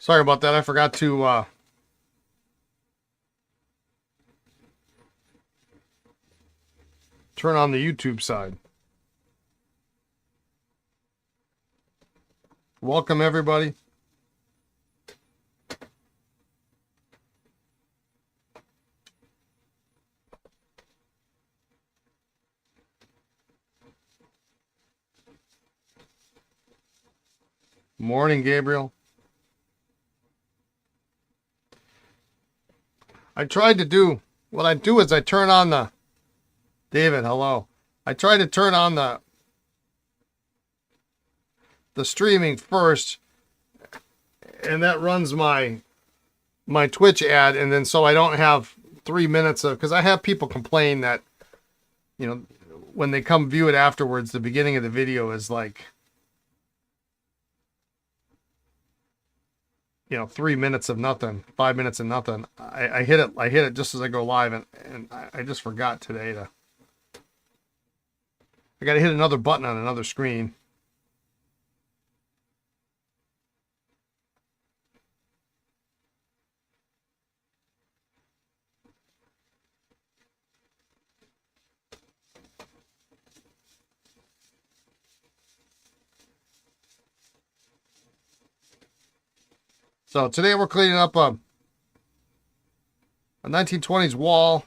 Sorry about that. I forgot to turn on the YouTube side. Welcome, everybody. Morning, Gabriel. I tried to do, what I do is I turn on the, David, hello. I try to turn on the streaming first, and that runs my Twitch ad, and then so I don't have 3 minutes of, because I have people complain that, you know, when they come view it afterwards, the beginning of the video is like, 3 minutes of nothing, 5 minutes of nothing. I hit it just as I go live, and I just forgot today to. I got to hit another button on another screen. So today we're cleaning up a 1920s Wahl.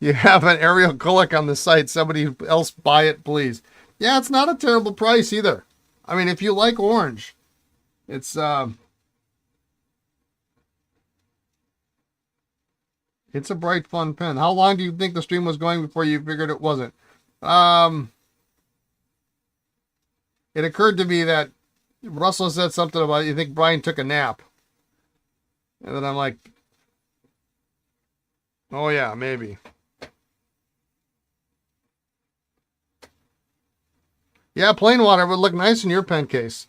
You have an aerial Kulik on the site. Somebody else buy it, please. Yeah, it's not a terrible price either. I mean, if you like orange, it's a bright, fun pen. How long do you think the stream was going before you figured it wasn't? It occurred to me that Russell said something about, you think Brian took a nap. And then I'm like, oh yeah, maybe. Yeah, plain water would look nice in your pen case.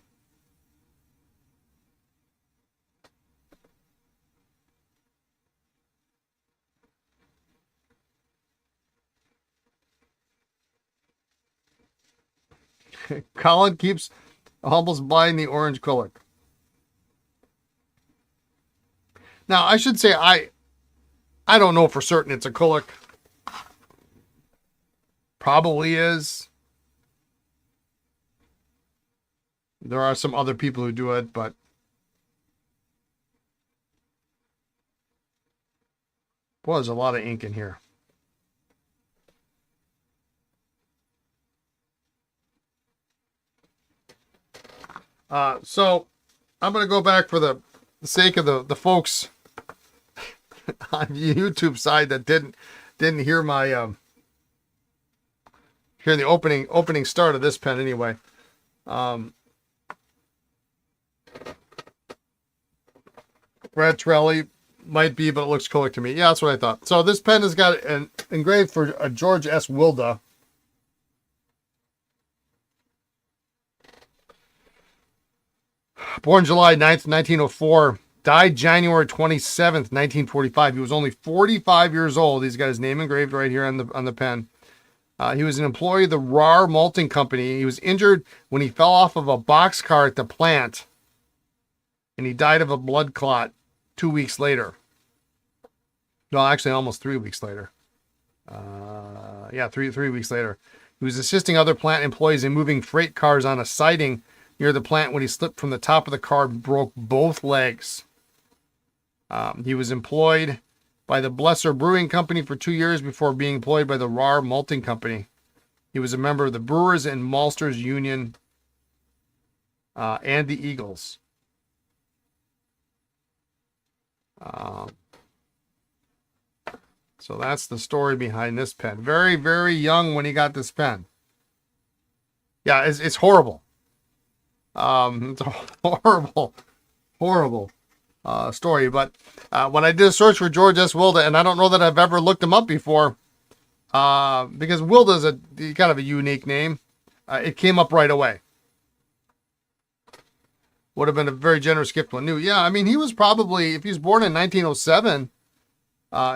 Colin keeps almost buying the orange Kulik. Now, I should say I don't know for certain it's a Kulik. Probably is. There are some other people who do it, but boy, there's a lot of ink in here. So I'm going to go back for the sake of the folks on the YouTube side that didn't hear my hear the opening start of this pen anyway. Brad Trelli might be, but it looks Kulik to me. Yeah, that's what I thought. So this pen has got an engraved for George S. Wilda. Born July 9th, 1904. Died January 27th, 1945. He was only 45 years old. He's got his name engraved right here on the pen. He was an employee of the Rar Malting Company. He was injured when he fell off of a boxcar at the plant, and he died of a blood clot 2 weeks later. No, actually almost 3 weeks later. Three weeks later. He was assisting other plant employees in moving freight cars on a siding near the plant when he slipped from the top of the car and broke both legs. He was employed by the Blesser Brewing Company for 2 years before being employed by the Rar Malting Company. He was a member of the Brewers and Maltsters Union and the Eagles. So that's the story behind this pen. Very, very young when he got this pen. Yeah, it's horrible. It's a horrible story. But when I did a search for George S. Wilda, and I don't know that I've ever looked him up before, because Wilda is a kind of a unique name, it came up right away. would have been a very generous gift when new. Yeah, I mean, he was probably, if he was born in 1907,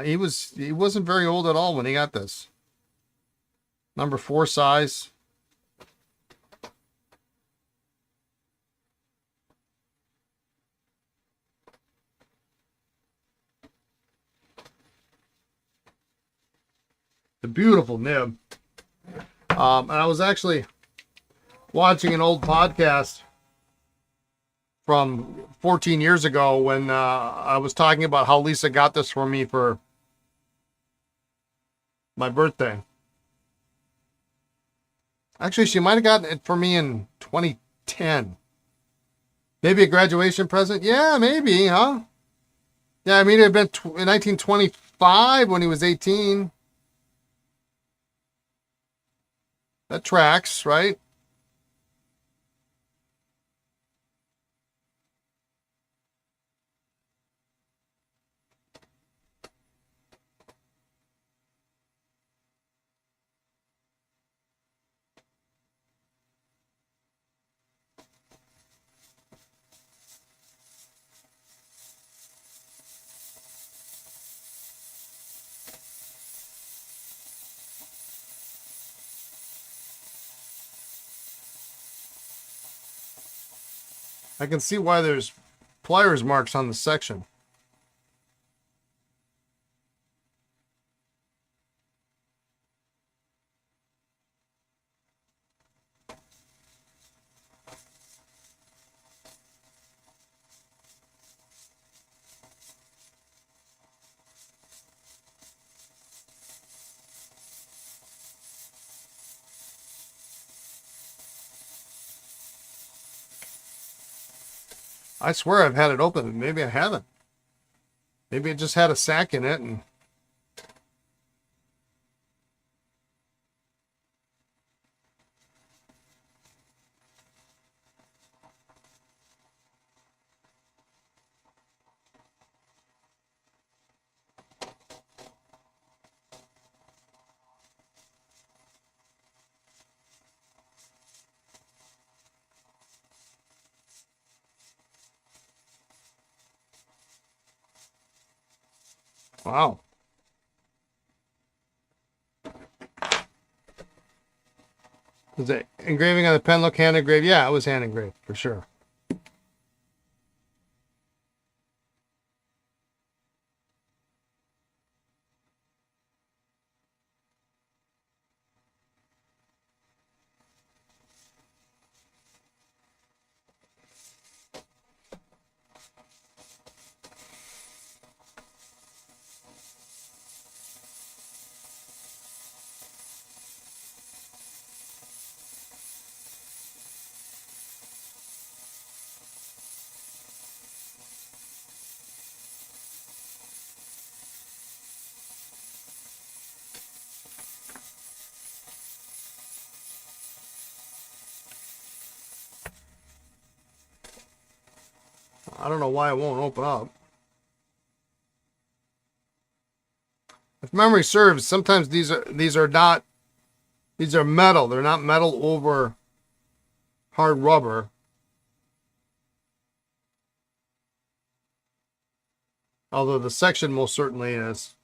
he wasn't very old at all when he got this. Number 4 size. The beautiful nib. And I was actually watching an old podcast from 14 years ago when I was talking about how Lisa got this for me for my birthday. Actually, she might have gotten it for me in 2010. Maybe a graduation present? Yeah, maybe, huh? Yeah, I mean, it had been in 1925 when he was 18. That tracks, right? I can see why there's pliers marks on the section. I swear I've had it open. Maybe I haven't. Maybe it just had a sack in it. And wow. Was it engraving on the pen look hand engraved? Yeah, it was hand engraved for sure. I don't know why it won't open up. If memory serves, sometimes these are not, these are metal. They're not metal over hard rubber. Although the section most certainly is.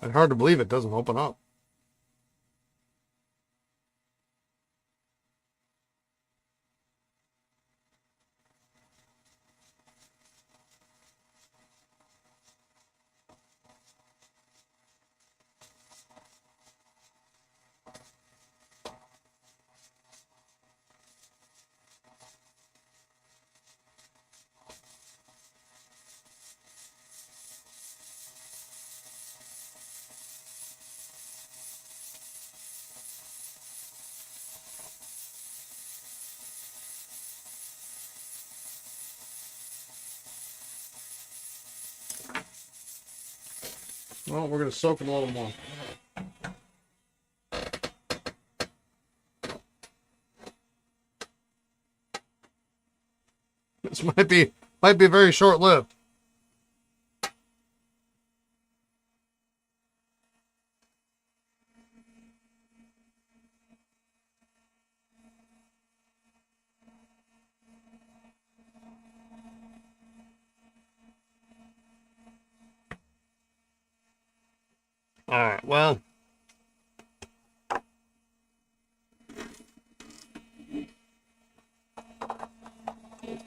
And hard to believe it doesn't open up. Well, we're going to soak them a little more. This might be very short-lived. All right, well,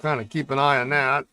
kind of keep an eye on that.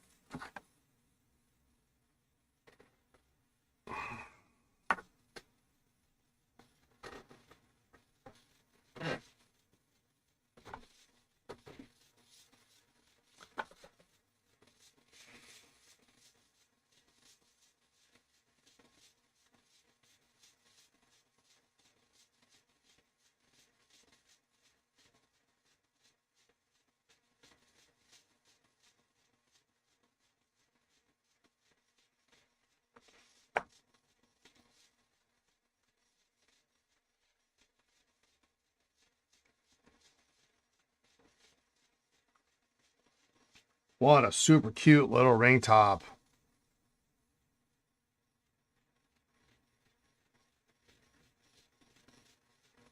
What a super cute little ring top.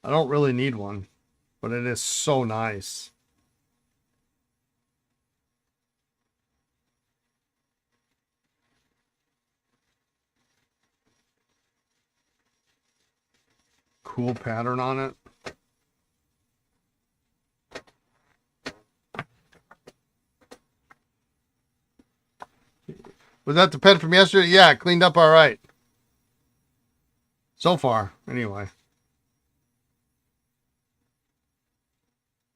I don't really need one, but it is so nice. Cool pattern on it. Was that the pen from yesterday? Yeah, cleaned up all right. So far, anyway.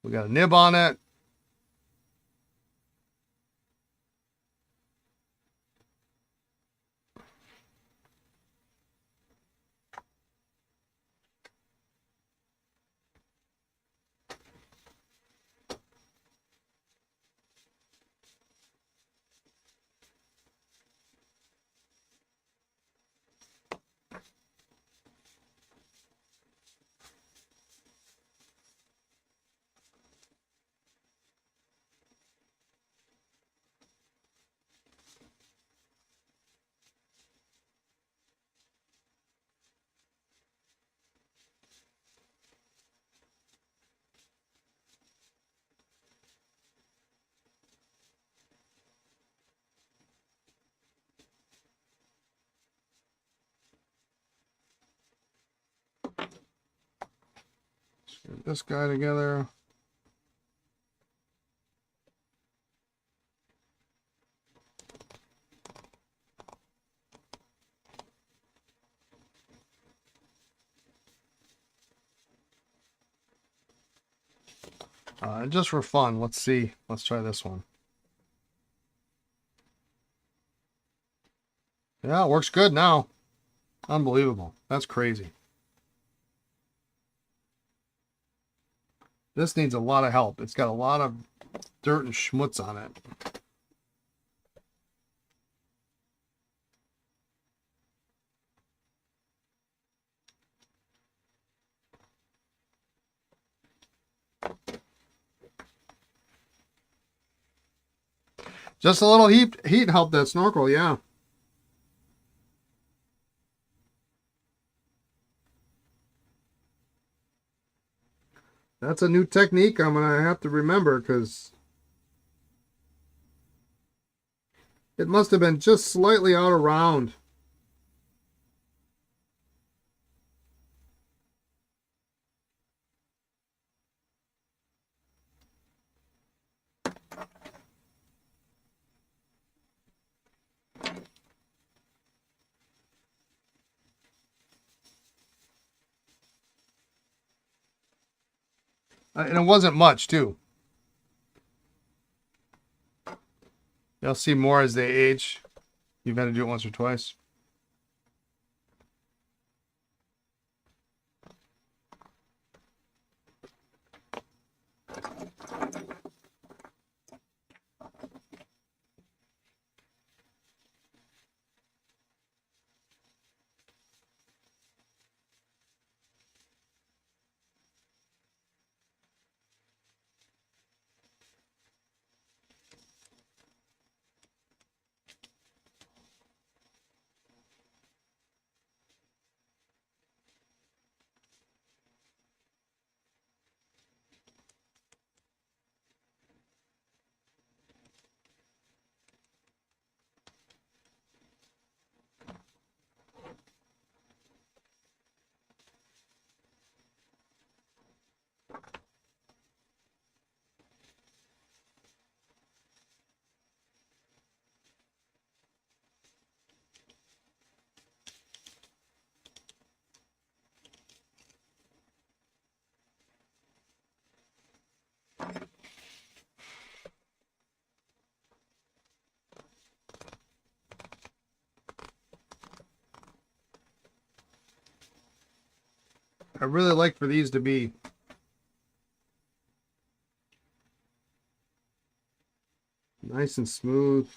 We got a nib on it. Get this guy together. Just for fun, let's see. Let's try this one. Yeah, it works good now. Unbelievable. That's crazy. This needs a lot of help. It's got a lot of dirt and schmutz on it. Just a little heat helped that snorkel, yeah. That's a new technique I'm going to have to remember because it must have been just slightly out of round. And it wasn't much, too. You'll see more as they age. You've had to do it once or twice. I really like for these to be nice and smooth.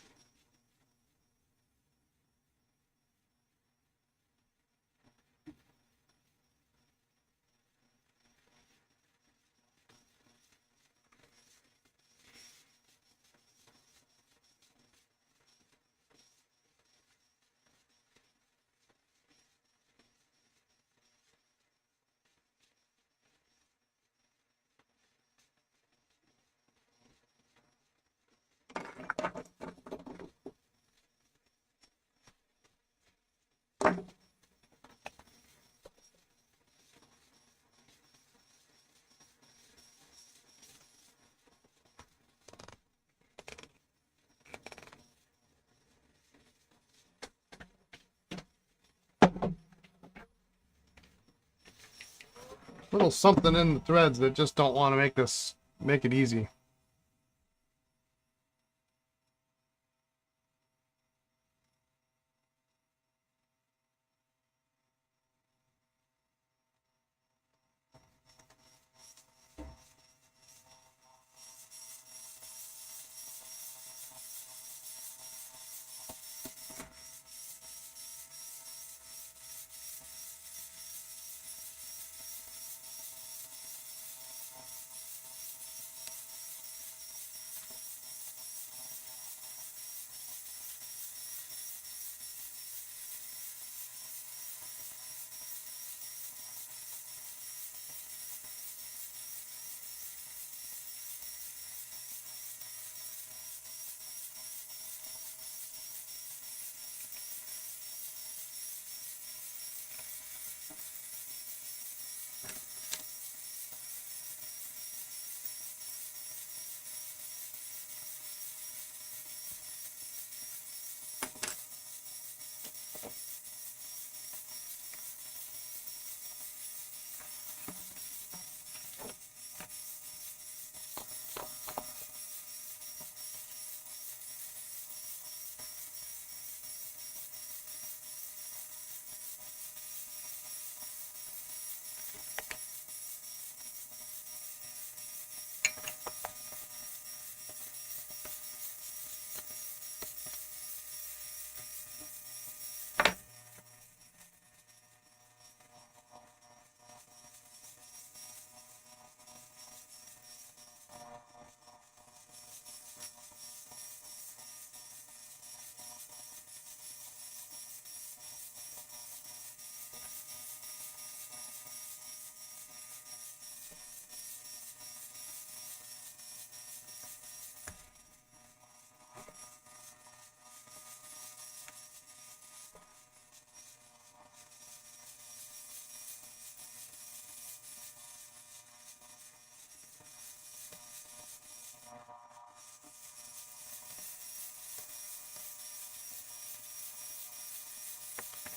Little something in the threads that just don't want to make it easy.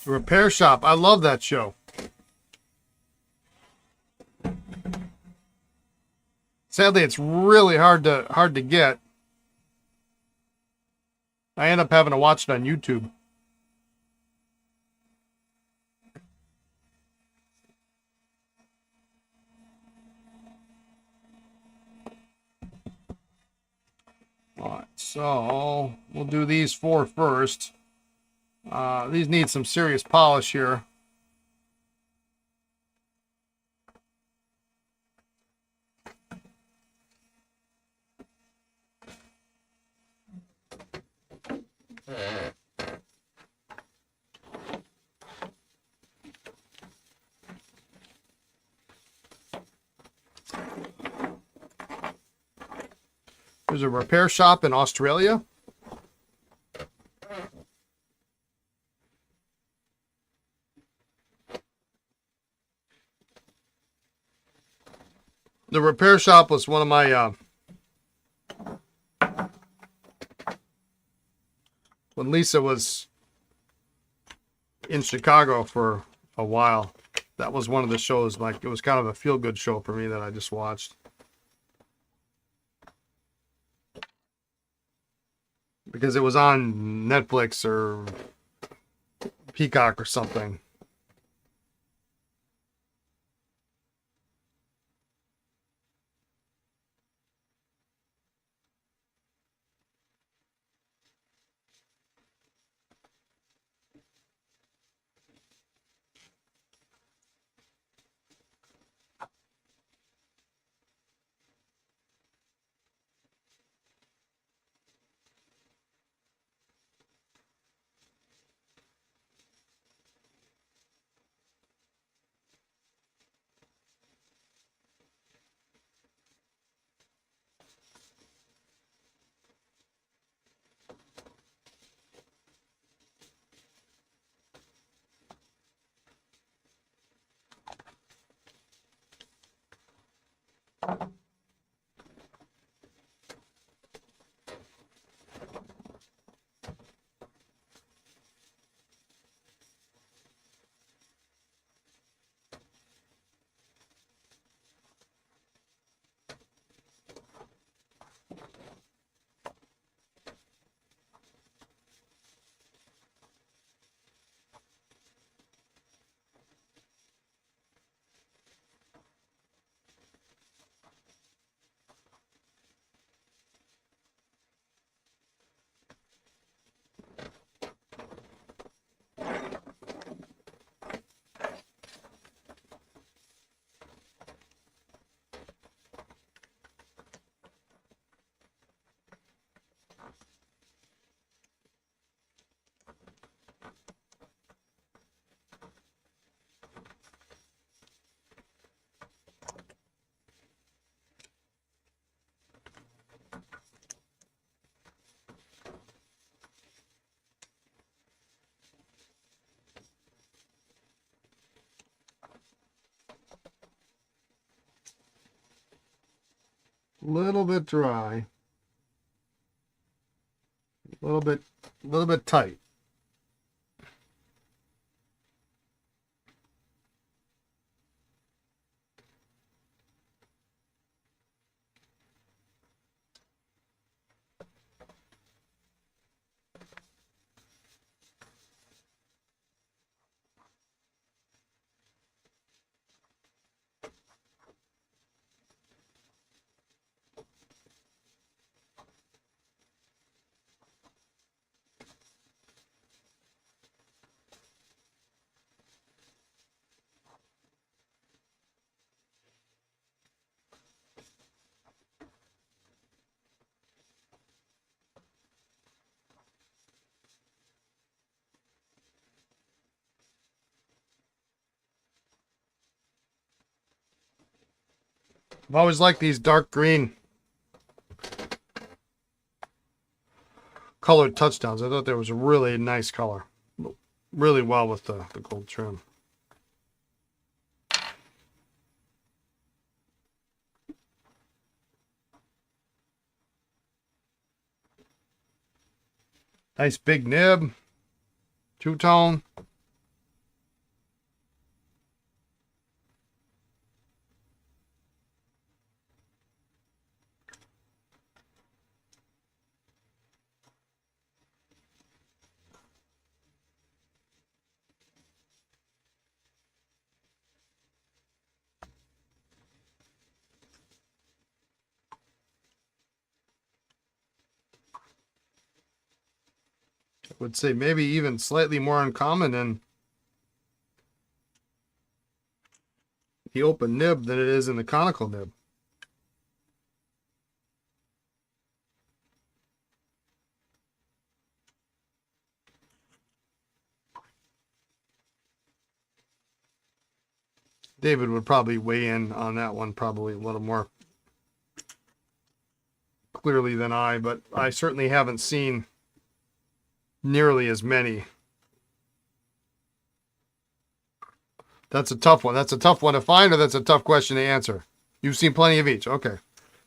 The Repair Shop. I love that show. Sadly, it's really hard to get. I end up having to watch it on YouTube. All right, so we'll do these 4 first. These need some serious polish here. There's a repair shop in Australia. The repair shop was one of my, when Lisa was in Chicago for a while, that was one of the shows, like, it was kind of a feel-good show for me that I just watched. Because it was on Netflix or Peacock or something. Little bit dry. A little bit tight. I've always liked these dark green colored touchdowns. I thought there was a really nice color. Really well with the gold trim. Nice big nib. Two-tone. would say maybe even slightly more uncommon in the open nib than it is in the conical nib. David would probably weigh in on that one probably a little more clearly than I, but I certainly haven't seen nearly as many. That's a tough one. That's a tough one to find, or that's a tough question to answer. You've seen plenty of each. Okay.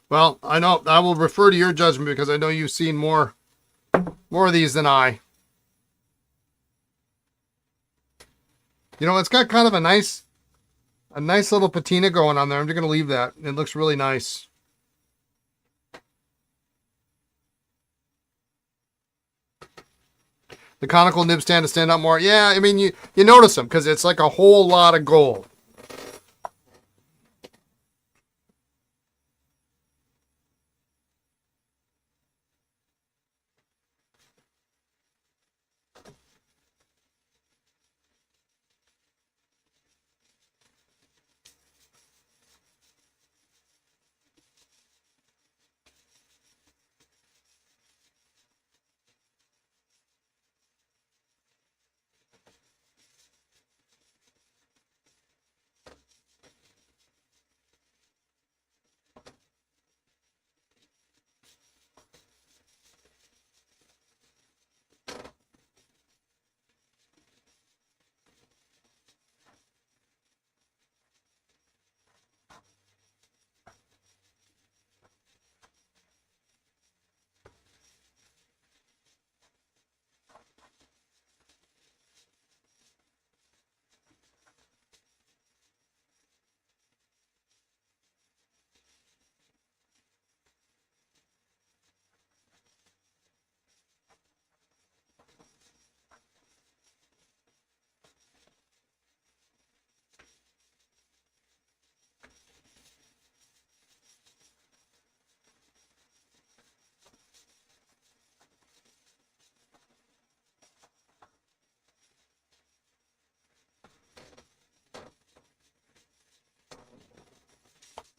Well, I know I will refer to your judgment because I know you've seen more of these than I. You know, it's got kind of a nice little patina going on there. I'm just going to leave that. It looks really nice. The conical nibs tend to stand out more. Yeah, I mean, you notice them because it's like a whole lot of gold.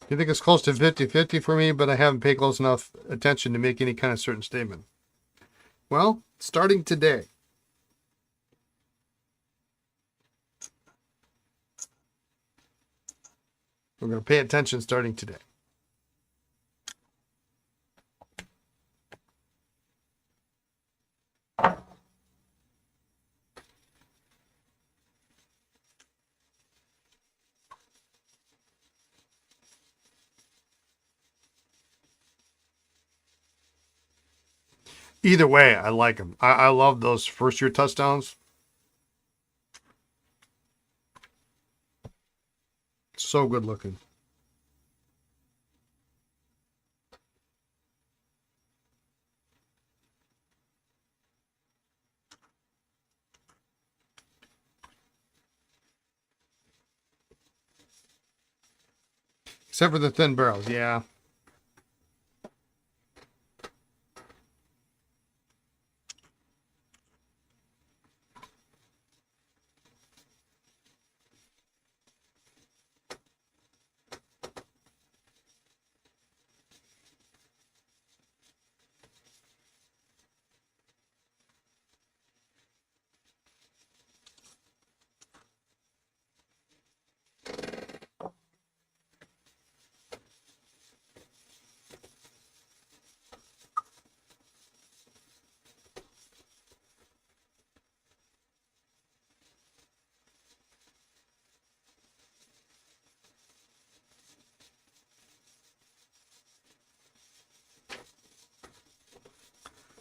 You think it's close to 50-50 for me, but I haven't paid close enough attention to make any kind of certain statement. Well, starting today. We're going to pay attention starting today. Either way, I like them. I love those first-year touchdowns. So good looking. Except for the thin barrels, yeah.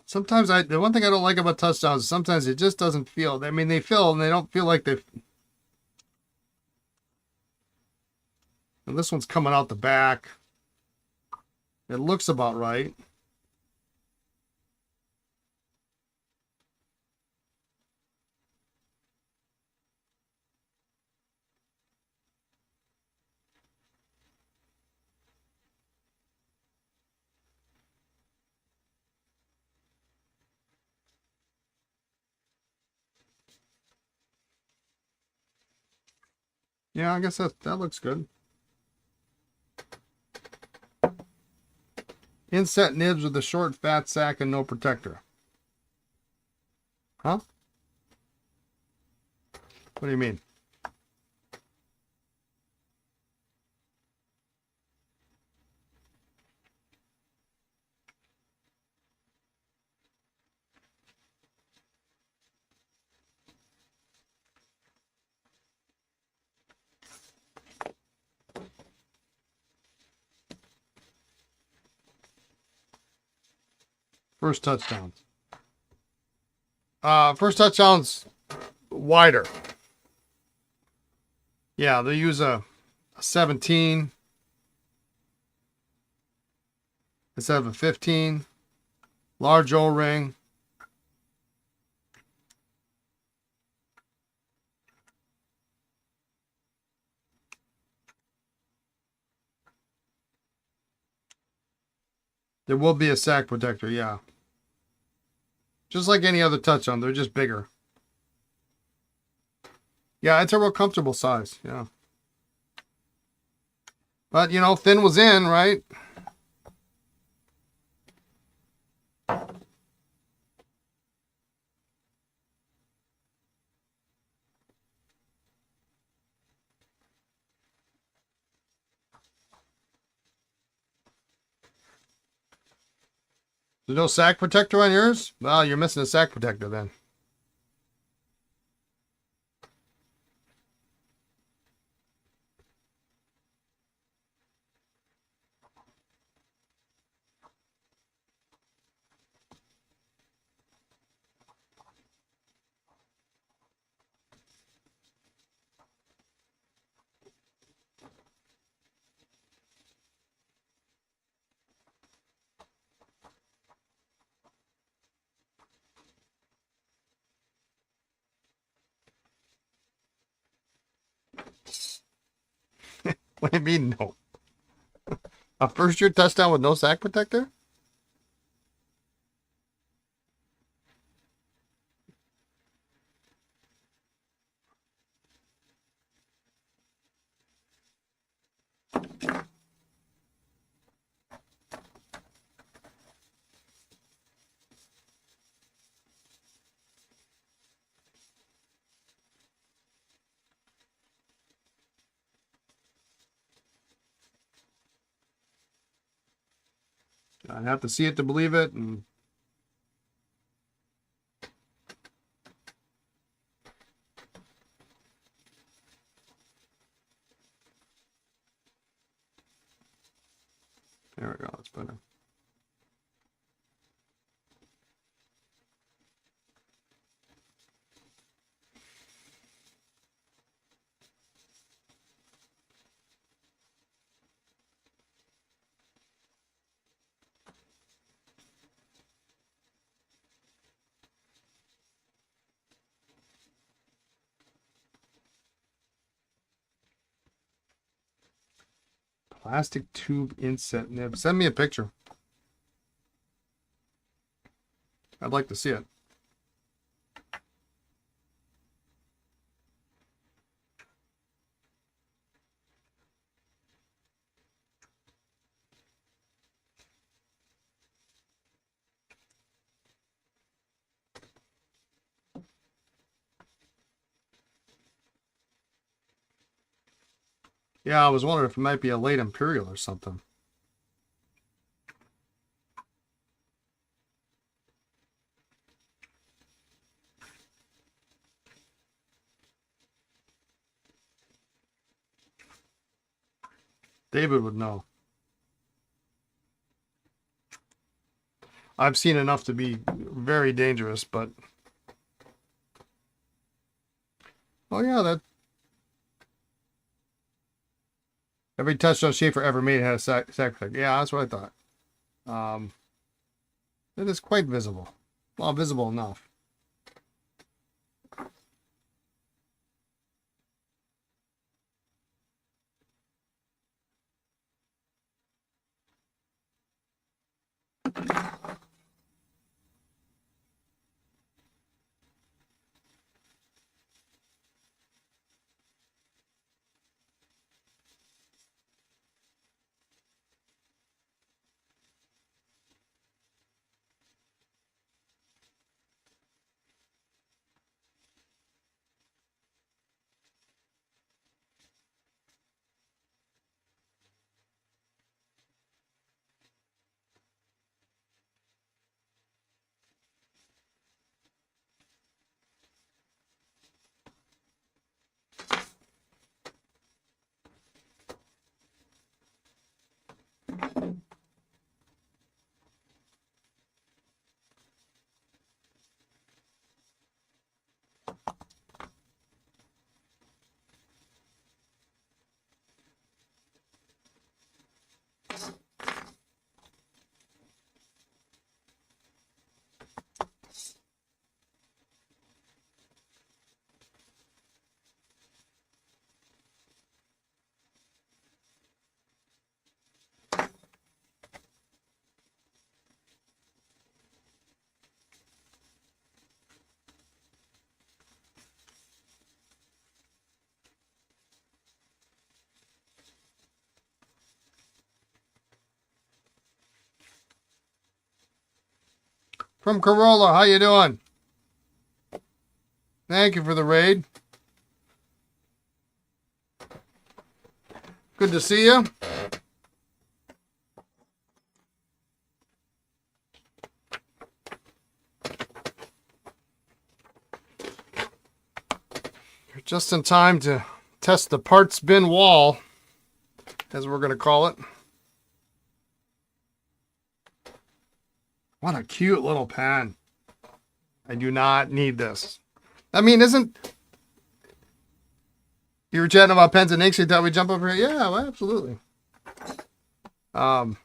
Sometimes the one thing I don't like about touchdowns is sometimes it just doesn't feel. I mean, they feel and they don't feel like they. And this one's coming out the back. It looks about right. Yeah, I guess that looks good. Inset nibs with a short fat sack and no protector. Huh? What do you mean? First touchdowns. First touchdowns wider. Yeah, they use a 17 instead of a 15. Large O-ring. There will be a sack protector, yeah. Just like any other touchdown, they're just bigger. Yeah, it's a real comfortable size, yeah. But, you know, thin was in, right? There's no sack protector on yours? Well, you're missing a sack protector then. What do you mean, no? A first-year touchdown with no sack protector? I have to see it to believe it. And there we go. That's better. Plastic tube inset nib. Send me a picture. I'd like to see it. Yeah, I was wondering if it might be a late Imperial or something. David would know. I've seen enough to be very dangerous, but... Oh, yeah, that... Every touchdown Sheaffer ever made had a sack protector. Yeah, that's what I thought. It is quite visible. Well, visible enough. from Corolla. How you doing? Thank you for the raid. Good to see you. You're just in time to test the parts bin Wahl, as we're going to call it. What a cute little pen. I do not need this. I mean, you were chatting about pens and inks, you thought we'd jump over here? Yeah, well, absolutely. But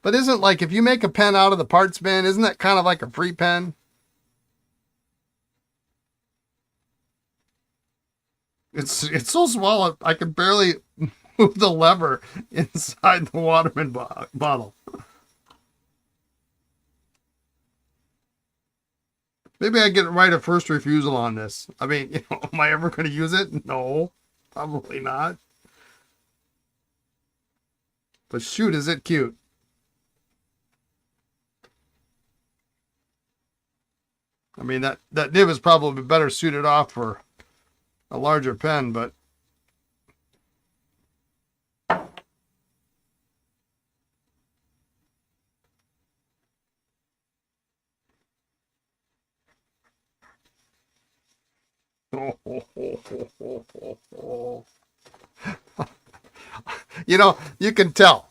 isn't, like, if you make a pen out of the parts bin, isn't that kind of like a free pen? It's so small, I can barely move the lever inside the Waterman bottle. Maybe I get right of first refusal on this. I mean, am I ever going to use it? No, probably not. But shoot, is it cute. I mean, that nib is probably better suited off for a larger pen, but you can tell.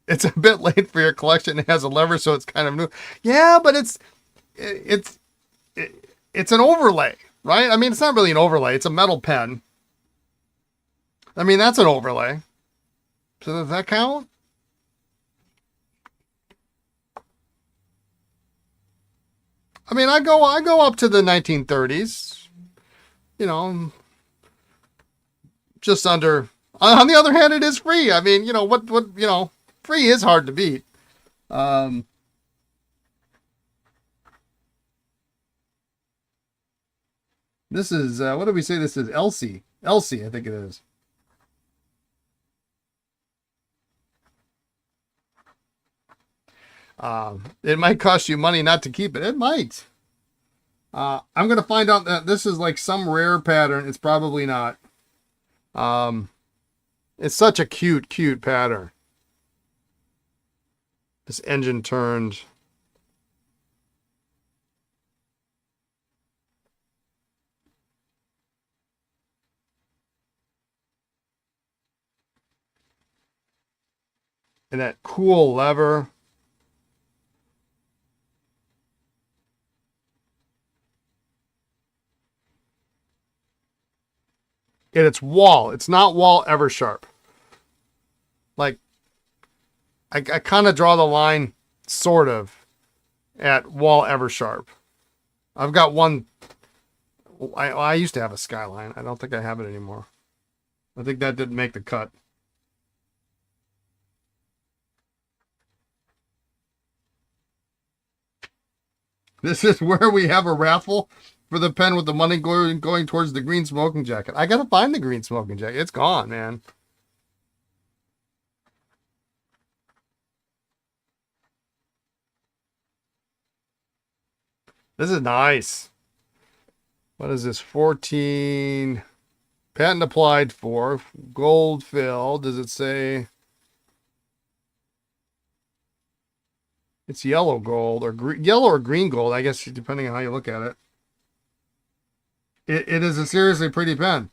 It's a bit late for your collection. It has a lever, so it's kind of new. Yeah, but it's an overlay, right? I mean, it's not really an overlay. It's a metal pen. I mean, that's an overlay. So does that count? I mean, I go up to the 1930s. Just under. On the other hand, it is free. I mean, free is hard to beat. This is, what did we say? This is Elsie. Elsie, I think it is. It might cost you money not to keep it. It might. I'm going to find out that this is like some rare pattern. It's probably not. It's such a cute pattern. This engine turned. And that cool lever. And it's Wahl. It's not Wahl Eversharp. Like, I kind of draw the line, sort of, at Wahl Eversharp. I've got one. I used to have a Skyline. I don't think I have it anymore. I think that didn't make the cut. This is where we have a raffle for the pen with the money going towards the green smoking jacket. I gotta find the green smoking jacket. It's gone, man. This is nice. What is this? 14. Patent applied for. Gold fill. Does it say? It's yellow gold or yellow or green gold, I guess, depending on how you look at it. It is a seriously pretty pen.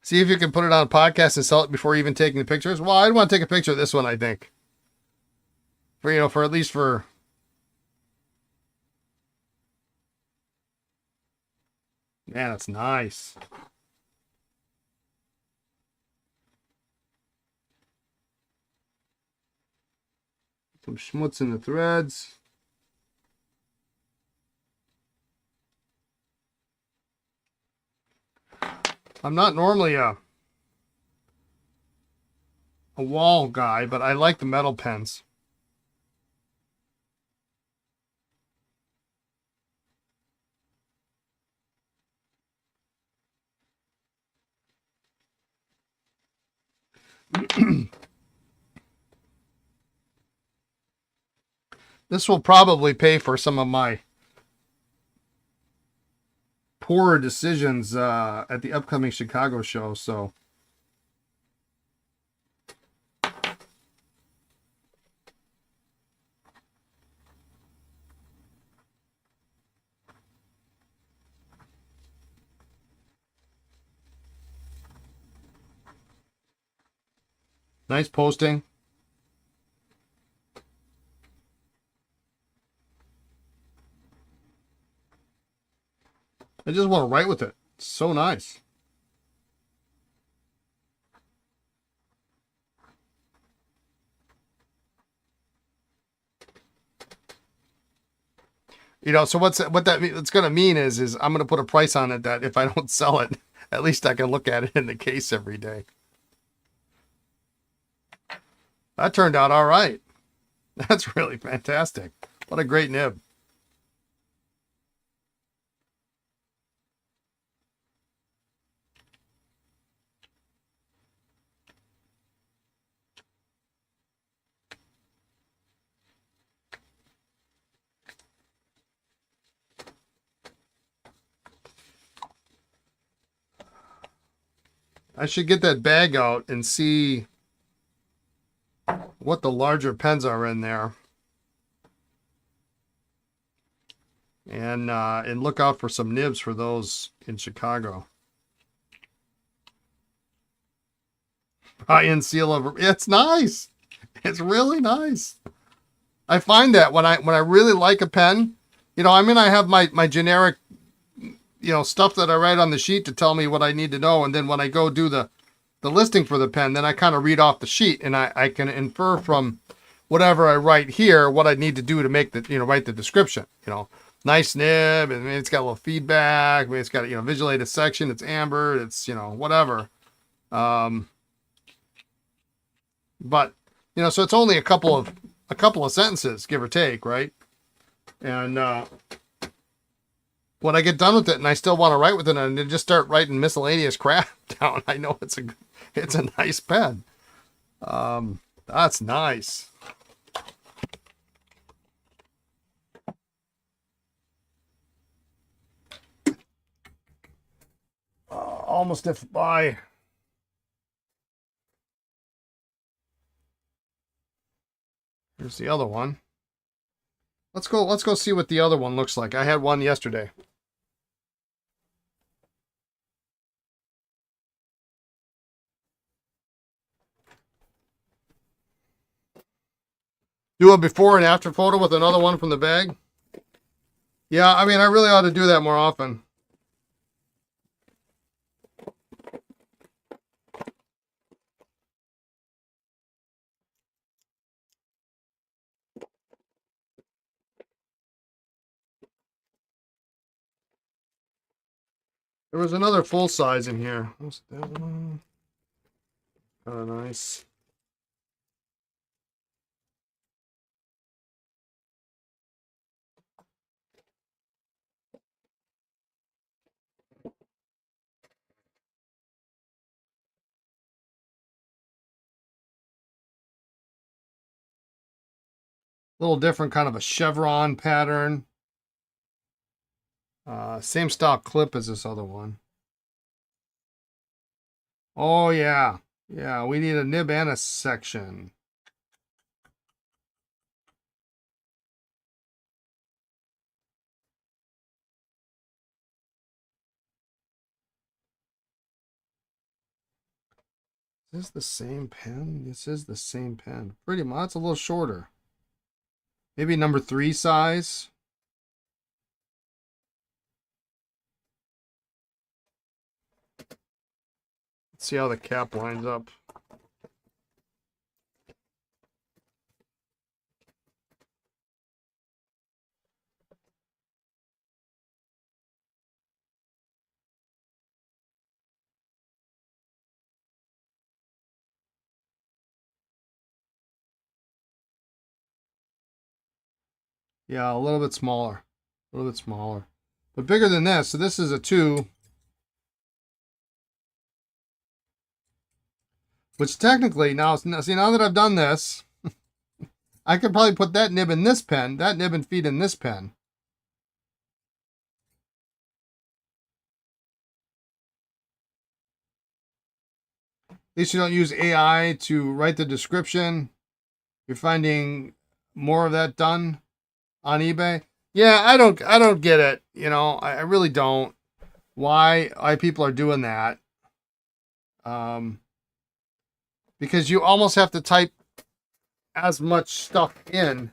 See if you can put it on a podcast and sell it before even taking the pictures. Well, I'd want to take a picture of this one, I think. For at least for. Man, that's nice. Some schmutz in the threads. I'm not normally a Wahl guy, but I like the metal pens. This will probably pay for some of my poorer decisions at the upcoming Chicago show. So nice posting. I just want to write with it. It's so nice. You know, so what it's going to mean is I'm going to put a price on it that if I don't sell it, at least I can look at it in the case every day. That turned out all right. That's really fantastic. What a great nib. I should get that bag out and see what the larger pens are in there. And look out for some nibs for those in Chicago. Buy-in seal over. It's nice. It's really nice. I find that when I really like a pen, you know, I mean, I have my generic, you know, stuff that I write on the sheet to tell me what I need to know, and then when I go do the listing for the pen, then I kind of read off the sheet, and I can infer from whatever I write here what I need to do to make the, you know, write the description. You know, nice nib, and it's got a little feedback. I mean, it's got, you know, visualized section. It's amber. It's, you know, whatever. But, you know, so it's only a couple of sentences, give or take, right? And when I get done with it and I still want to write with it and then just start writing miscellaneous crap down, I know it's a nice pen. That's nice. Almost if by. Here's the other one. Let's go see what the other one looks like. I had one yesterday. Do a before and after photo with another one from the bag. Yeah, I mean, I really ought to do that more often. There was another full size in here. What's that one? Oh, nice. Little different kind of a chevron pattern. Same style clip as this other one. Oh yeah. Yeah, we need a nib and a section. Is this the same pen? This is the same pen. Pretty much. It's a little shorter. Maybe number 3 size. Let's see how the cap lines up. Yeah, a little bit smaller. A little bit smaller. But bigger than this. So this is a 2. Which technically, now see, now that I've done this, I could probably put that nib in this pen, that nib and feed in this pen. At least you don't use AI to write the description. You're finding more of that done on eBay. Yeah, I don't get it. You know, I really don't. Why people are doing that? Um, because you almost have to type as much stuff in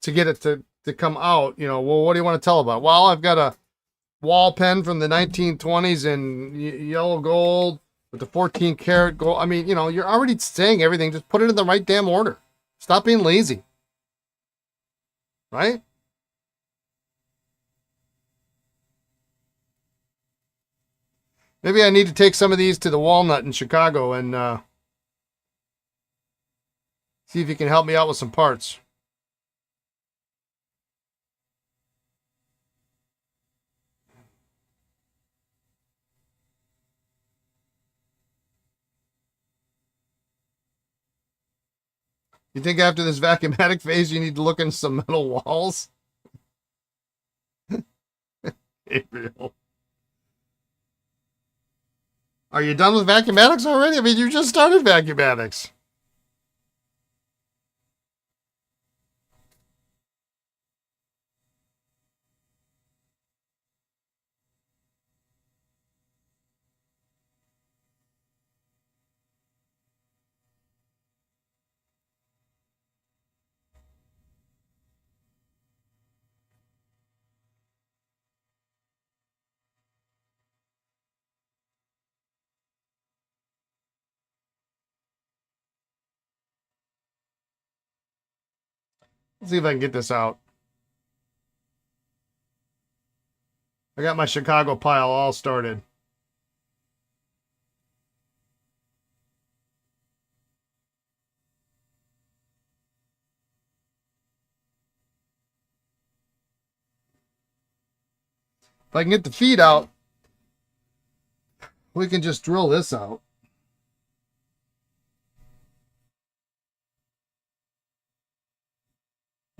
to get it to come out. You know, well, what do you want to tell about? Well, I've got a Wahl pen from the 1920s in yellow gold with the 14 karat gold. I mean, you know, you're already saying everything. Just put it in the right damn order. Stop being lazy. Right? Maybe I need to take some of these to the Walnut in Chicago and see if you can help me out with some parts. You think after this vacuumatic phase, you need to look into some metal walls? Gabriel. Are you done with vacuumatics already? I mean, you just started vacuumatics. Let's see if I can get this out. I got my Chicago pile all started. If I can get the feed out, we can just drill this out.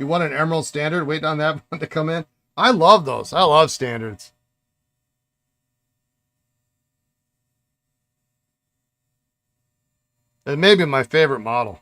You want an Emerald Standard? Waiting on that one to come in. I love those. I love standards. It may be my favorite model.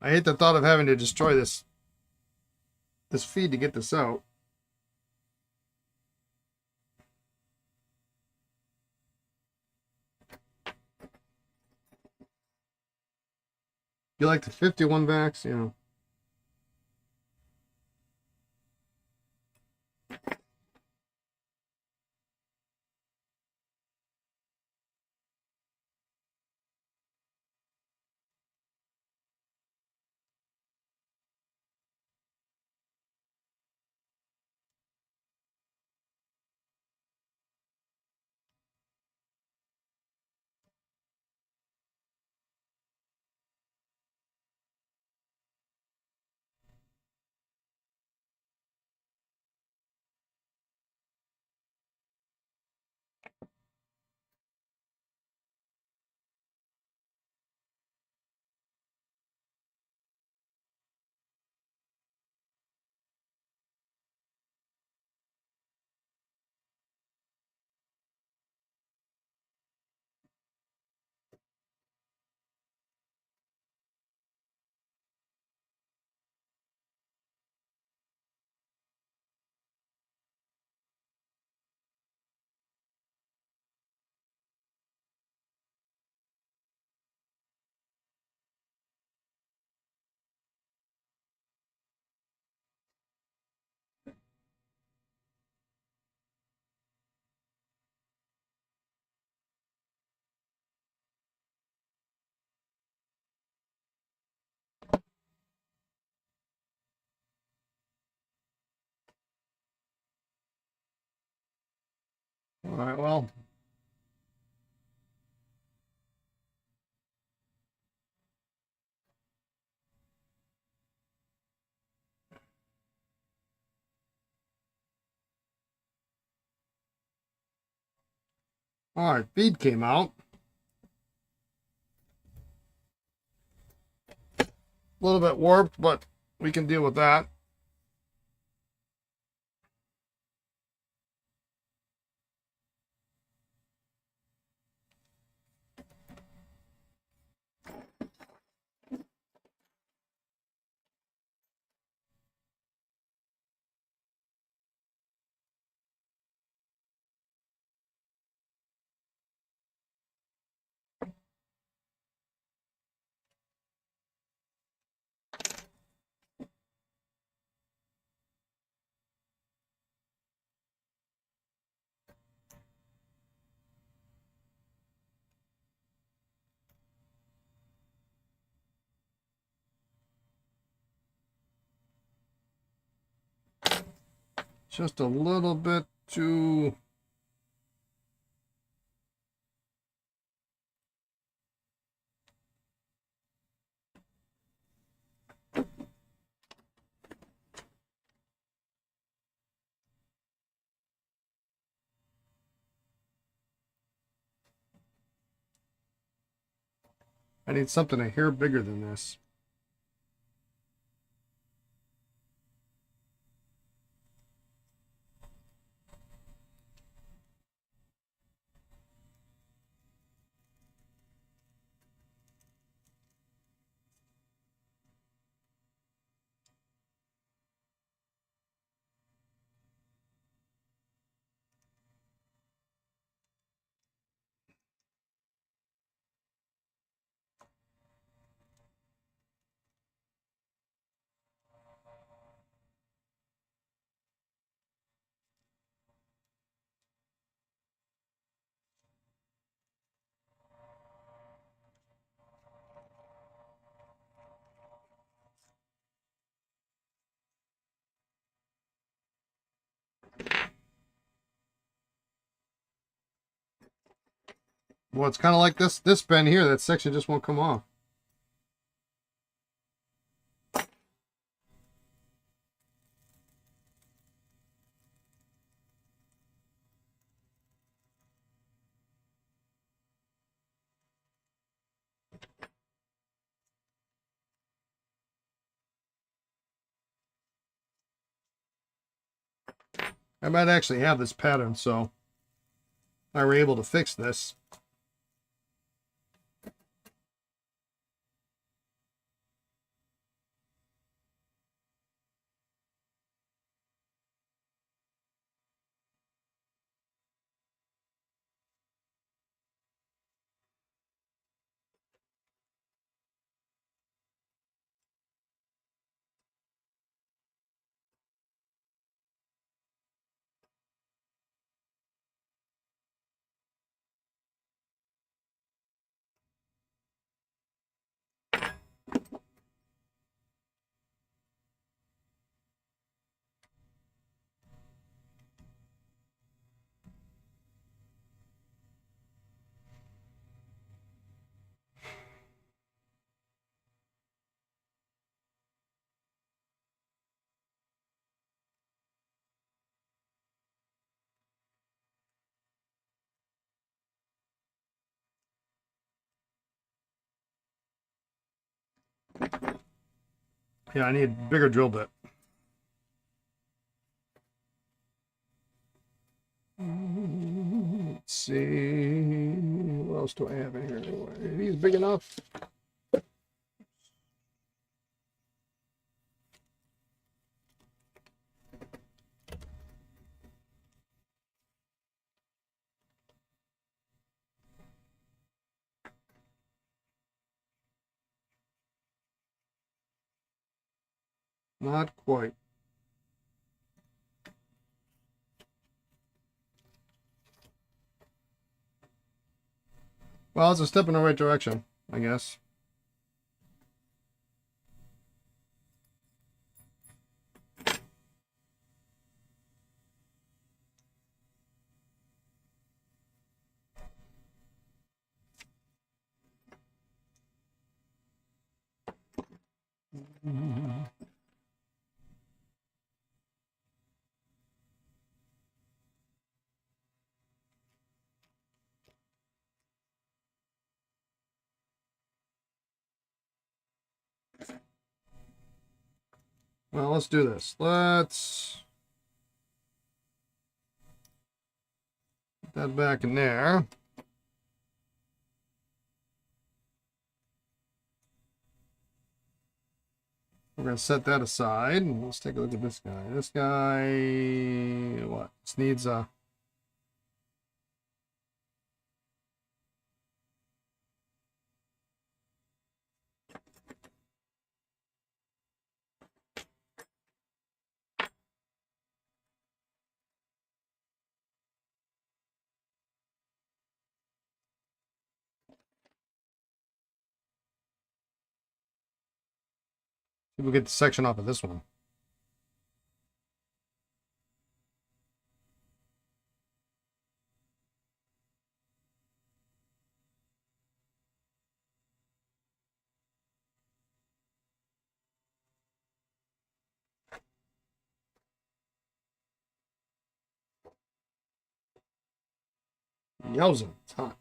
I hate the thought of having to destroy this feed to get this out. You like the 51 vax? You know. All right, well. All right, feed came out. A little bit warped, but we can deal with that. Just a little bit too... I need something a hair bigger than this. Well, it's kind of like this bend here. That section just won't come off. I might actually have this pattern, so I were able to fix this. Yeah, I need a bigger drill bit. Let's see. What else do I have in here anyway? Are these big enough? Not quite. Well, it's a step in the right direction, I guess. Well, let's do this. Let's put that back in there. We're going to set that aside. Let's take a look at this guy. This guy, what? This needs a... We'll get the section off of this one. Yowza, it's hot.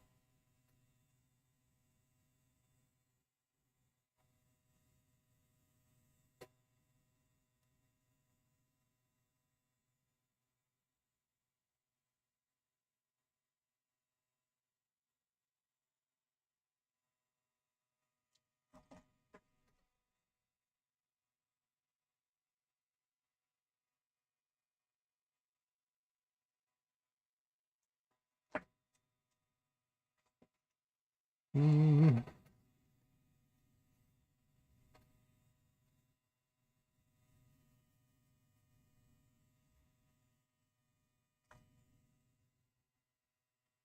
Mm.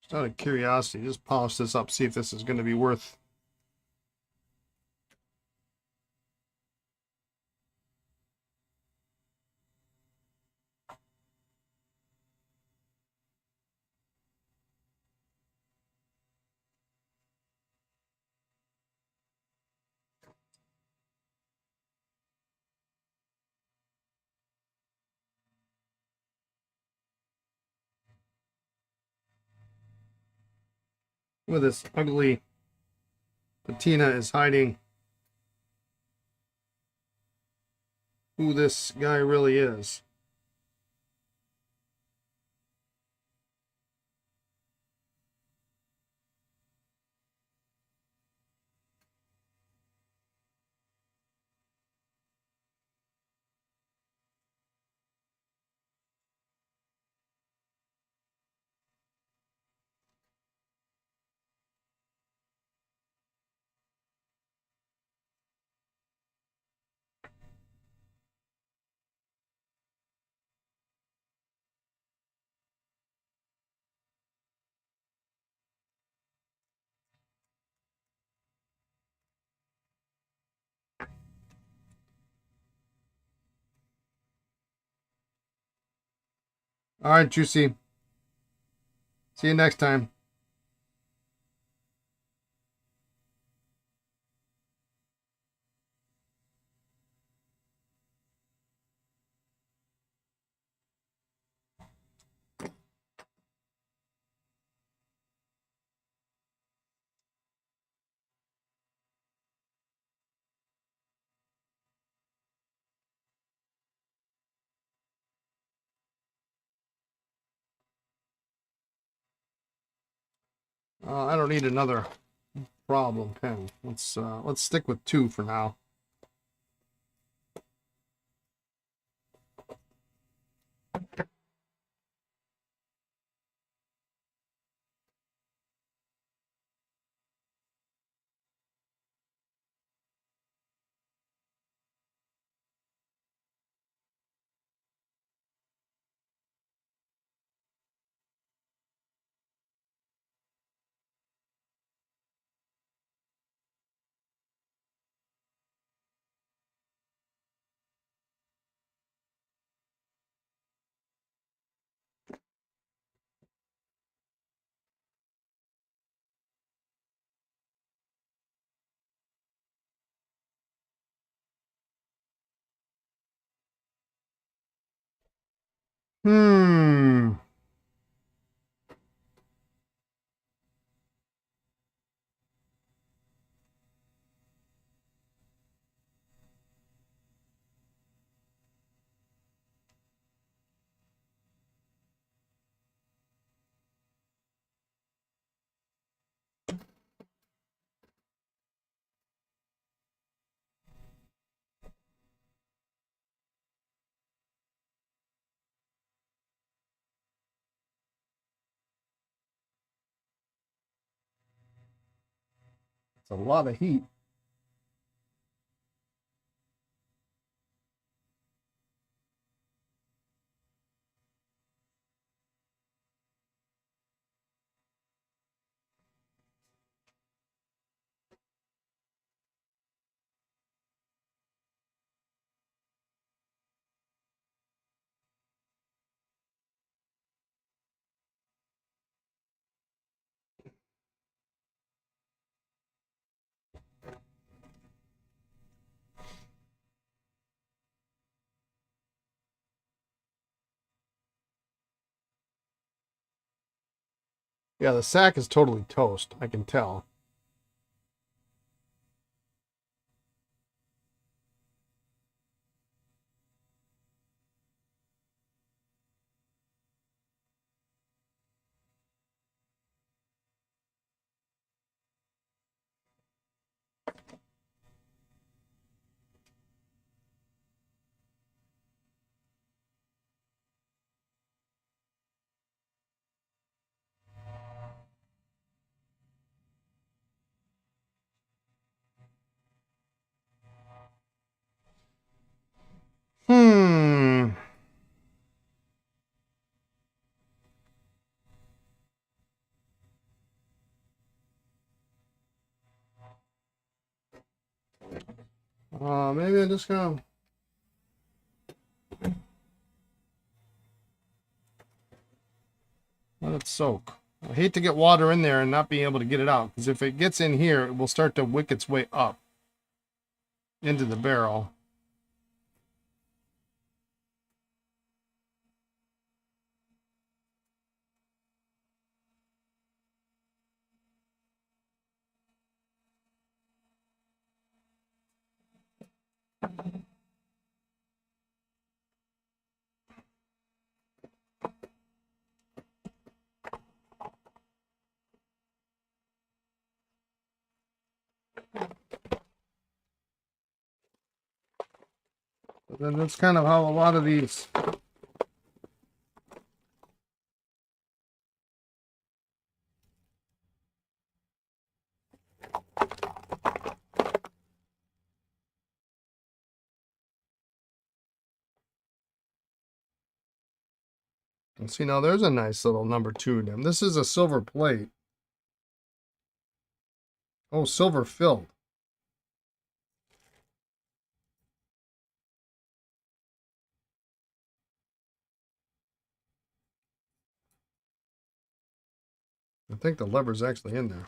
Just out of curiosity, just polish this up, see if this is going to be worth... With this ugly patina is hiding who this guy really is. All right, Juicy. See you next time. I don't need another problem pen. Let's stick with 2 for now. Hmm. It's a lot of heat. Yeah, the sack is totally toast. I can tell. Hmm. Maybe I'm just gonna let it soak. I hate to get water in there and not be able to get it out, because if it gets in here, it will start to wick its way up into the barrel. But then that's kind of how a lot of these. And see, now there's a nice little number 2 nim. This is a silver plate. Oh, silver filled. I think the lever's actually in there.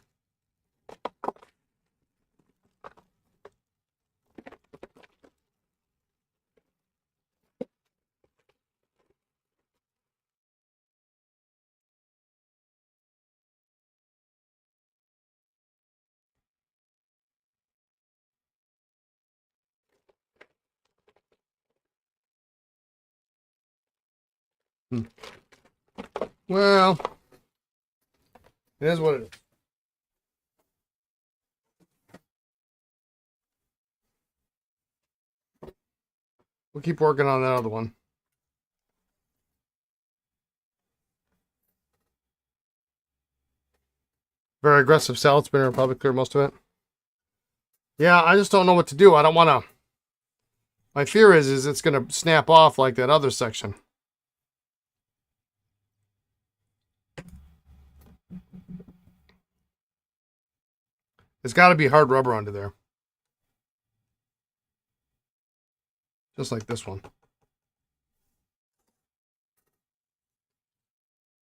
Hmm. Well, it is what it is. We'll keep working on that other one. Very aggressive salad spinner, probably clear most of it. Yeah, I just don't know what to do. I don't want to. My fear is it's going to snap off like that other section. It's got to be hard rubber under there. Just like this one.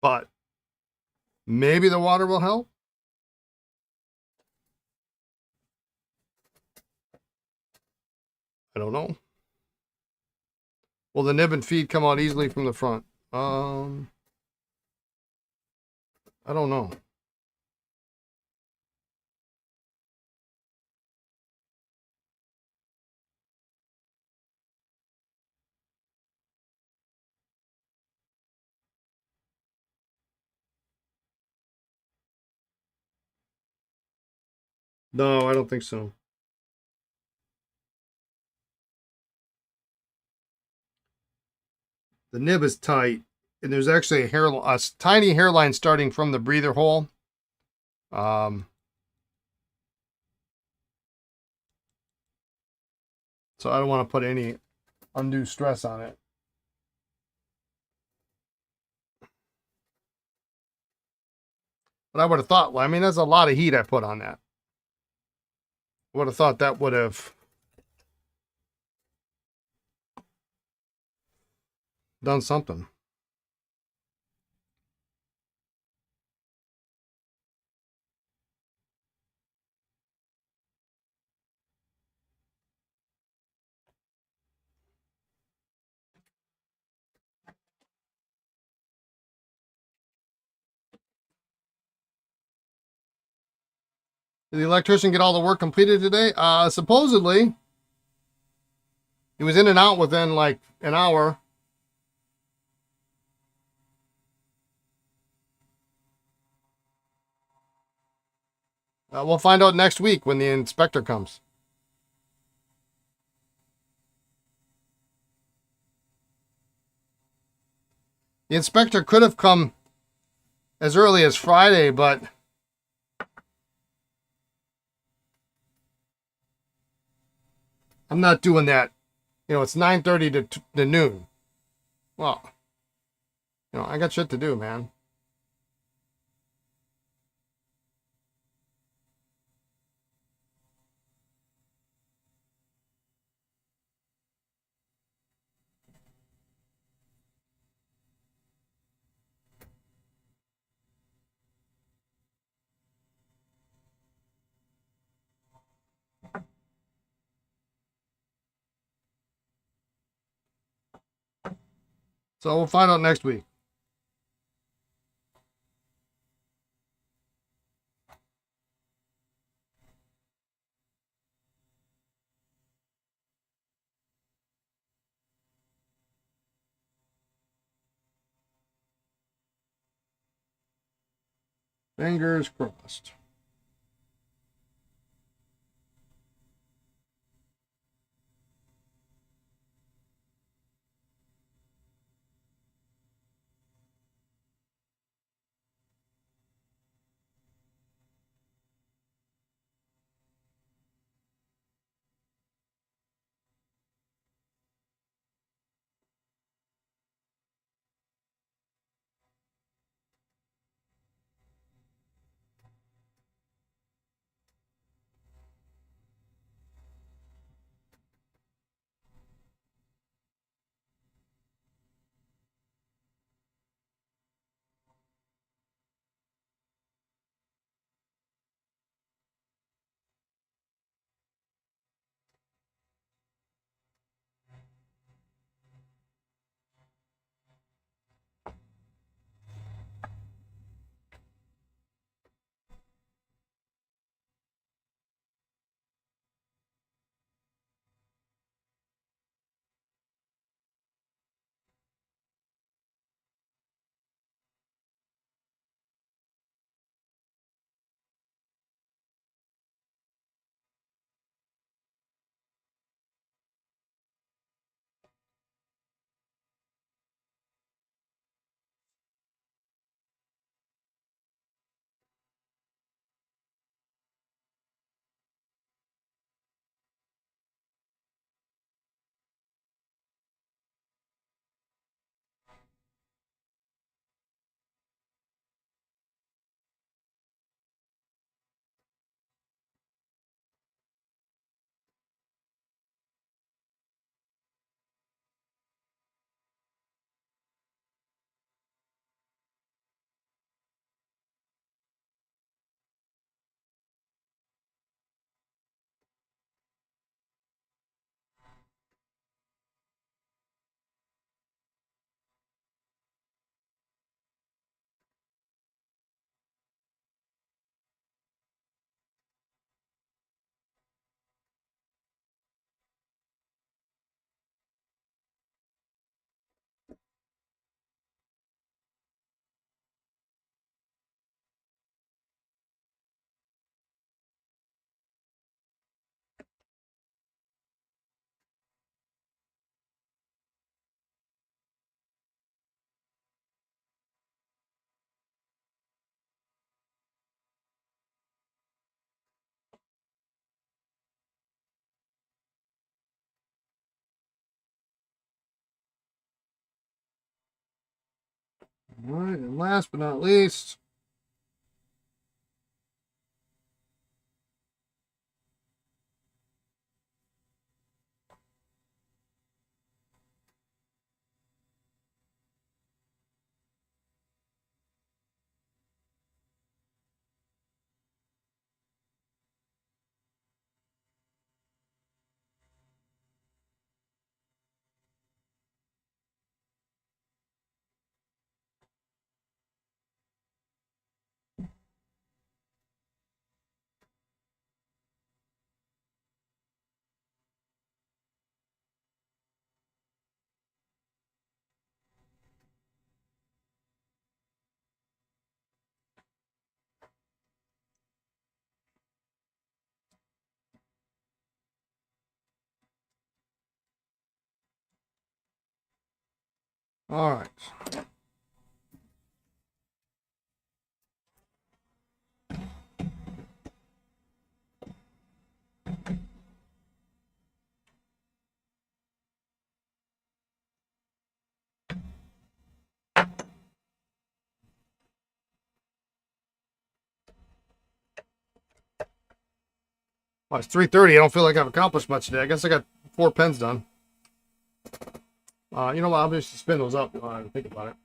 But maybe the water will help. I don't know. Will the nib and feed come out easily from the front? I don't know. No, I don't think so. The nib is tight, and there's actually a tiny hairline starting from the breather hole. So I don't want to put any undue stress on it. But I would have thought, well, I mean, that's a lot of heat I put on that. I would have thought that would have done something. Did the electrician get all the work completed today? Supposedly. He was in and out within like an hour. We'll find out next week when the inspector comes. The inspector could have come as early as Friday, but I'm not doing that. You know, it's 9:30 to noon. Well, you know, I got shit to do, man. So we'll find out next week. Fingers crossed. All right, and last but not least, all right. Well, it's 3:30. I don't feel like I've accomplished much today. I guess I got 4 pens done. You know what? I'll just spin those up. Think about it.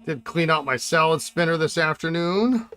Did clean out my salad spinner this afternoon.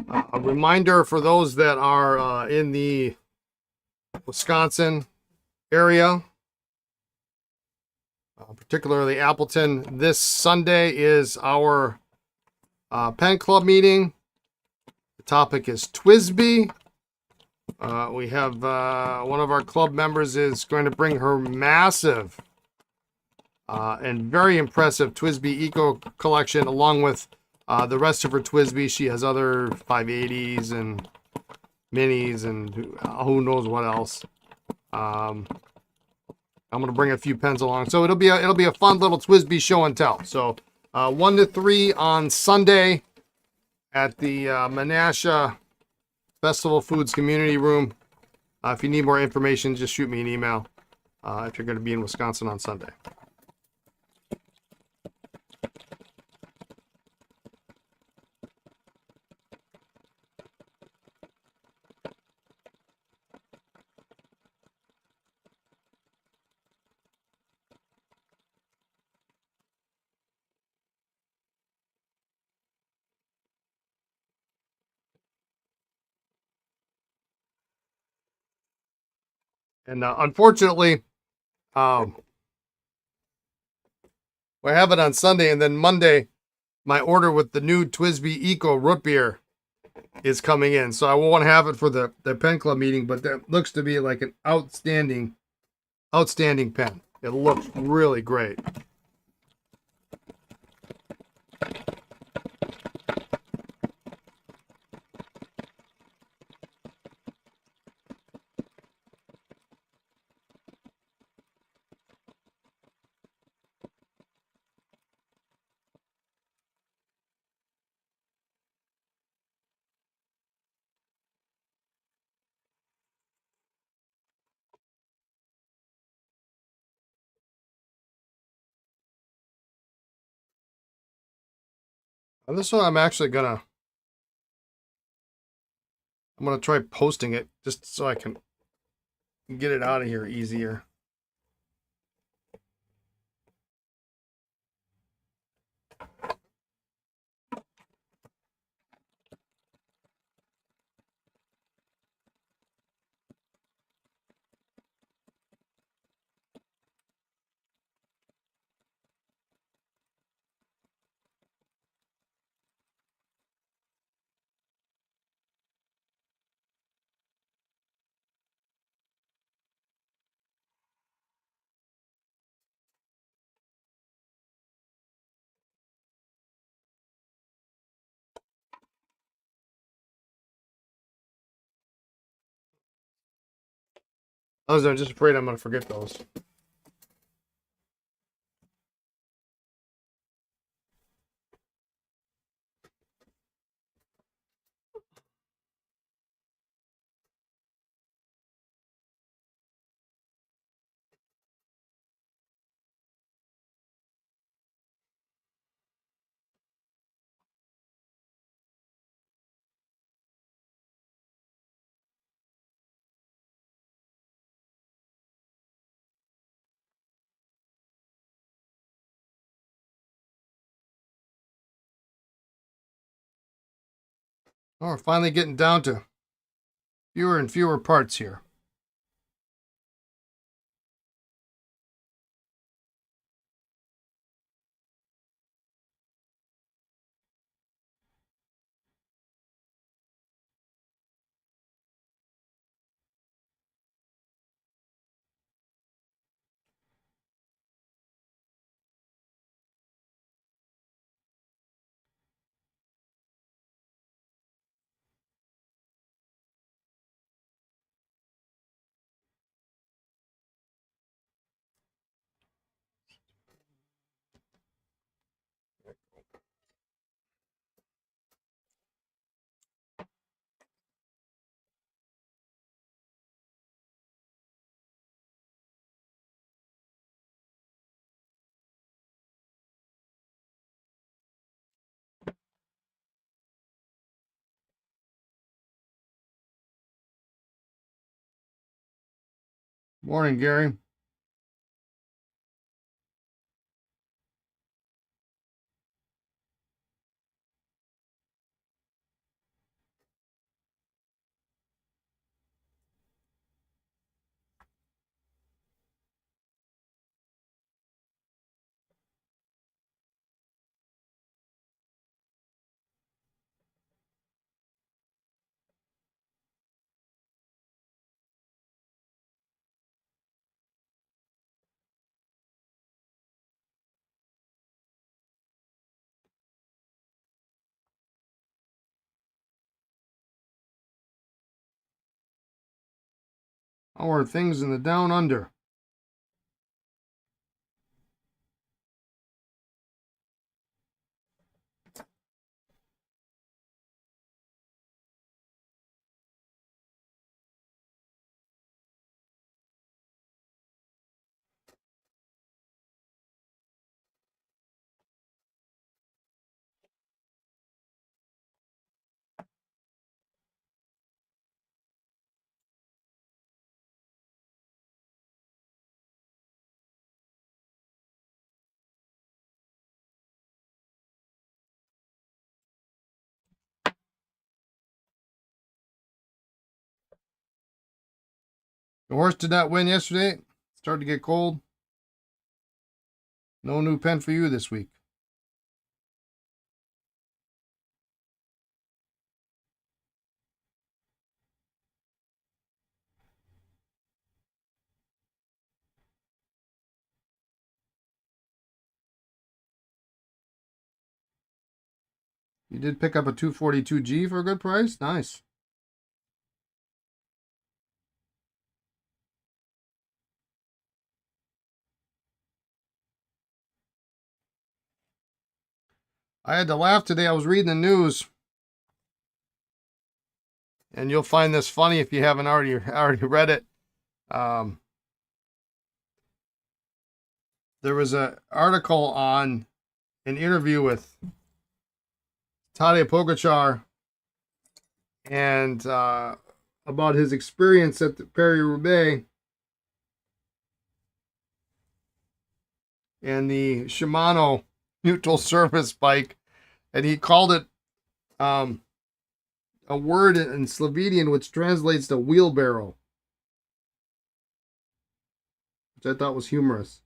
A reminder for those that are in the Wisconsin area, particularly Appleton, this Sunday is our pen club meeting. The topic is TWSBI. We have one of our club members is going to bring her massive and very impressive TWSBI Eco collection along with the rest of her TWSBI. She has other 580s and minis and who knows what else. I'm going to bring a few pens along, so it'll be a fun little TWSBI show and tell. So 1 to 3 on Sunday at the Menasha Festival Foods Community Room. If you need more information, just shoot me an email if you're going to be in Wisconsin on Sunday. And unfortunately, we have it on Sunday, and then Monday, my order with the new TWSBI Eco root beer is coming in. So I won't have it for the pen club meeting, but that looks to be like an outstanding pen. It looks really great. And this one I'm gonna try posting it just so I can get it out of here easier. I was just afraid I'm going to forget those. Oh, we're finally getting down to fewer and fewer parts here. Morning, Gary. How are things in the down under? The horse did not win yesterday. Started to get cold. No new pen for you this week. You did pick up a 242G for a good price. Nice. I had to laugh today. I was reading the news, and you'll find this funny if you haven't already read it. There was an article on an interview with Tadej Pogacar and about his experience at the Paris-Roubaix and the Shimano neutral surface bike, and he called it a word in Slovenian which translates to wheelbarrow, which I thought was humorous.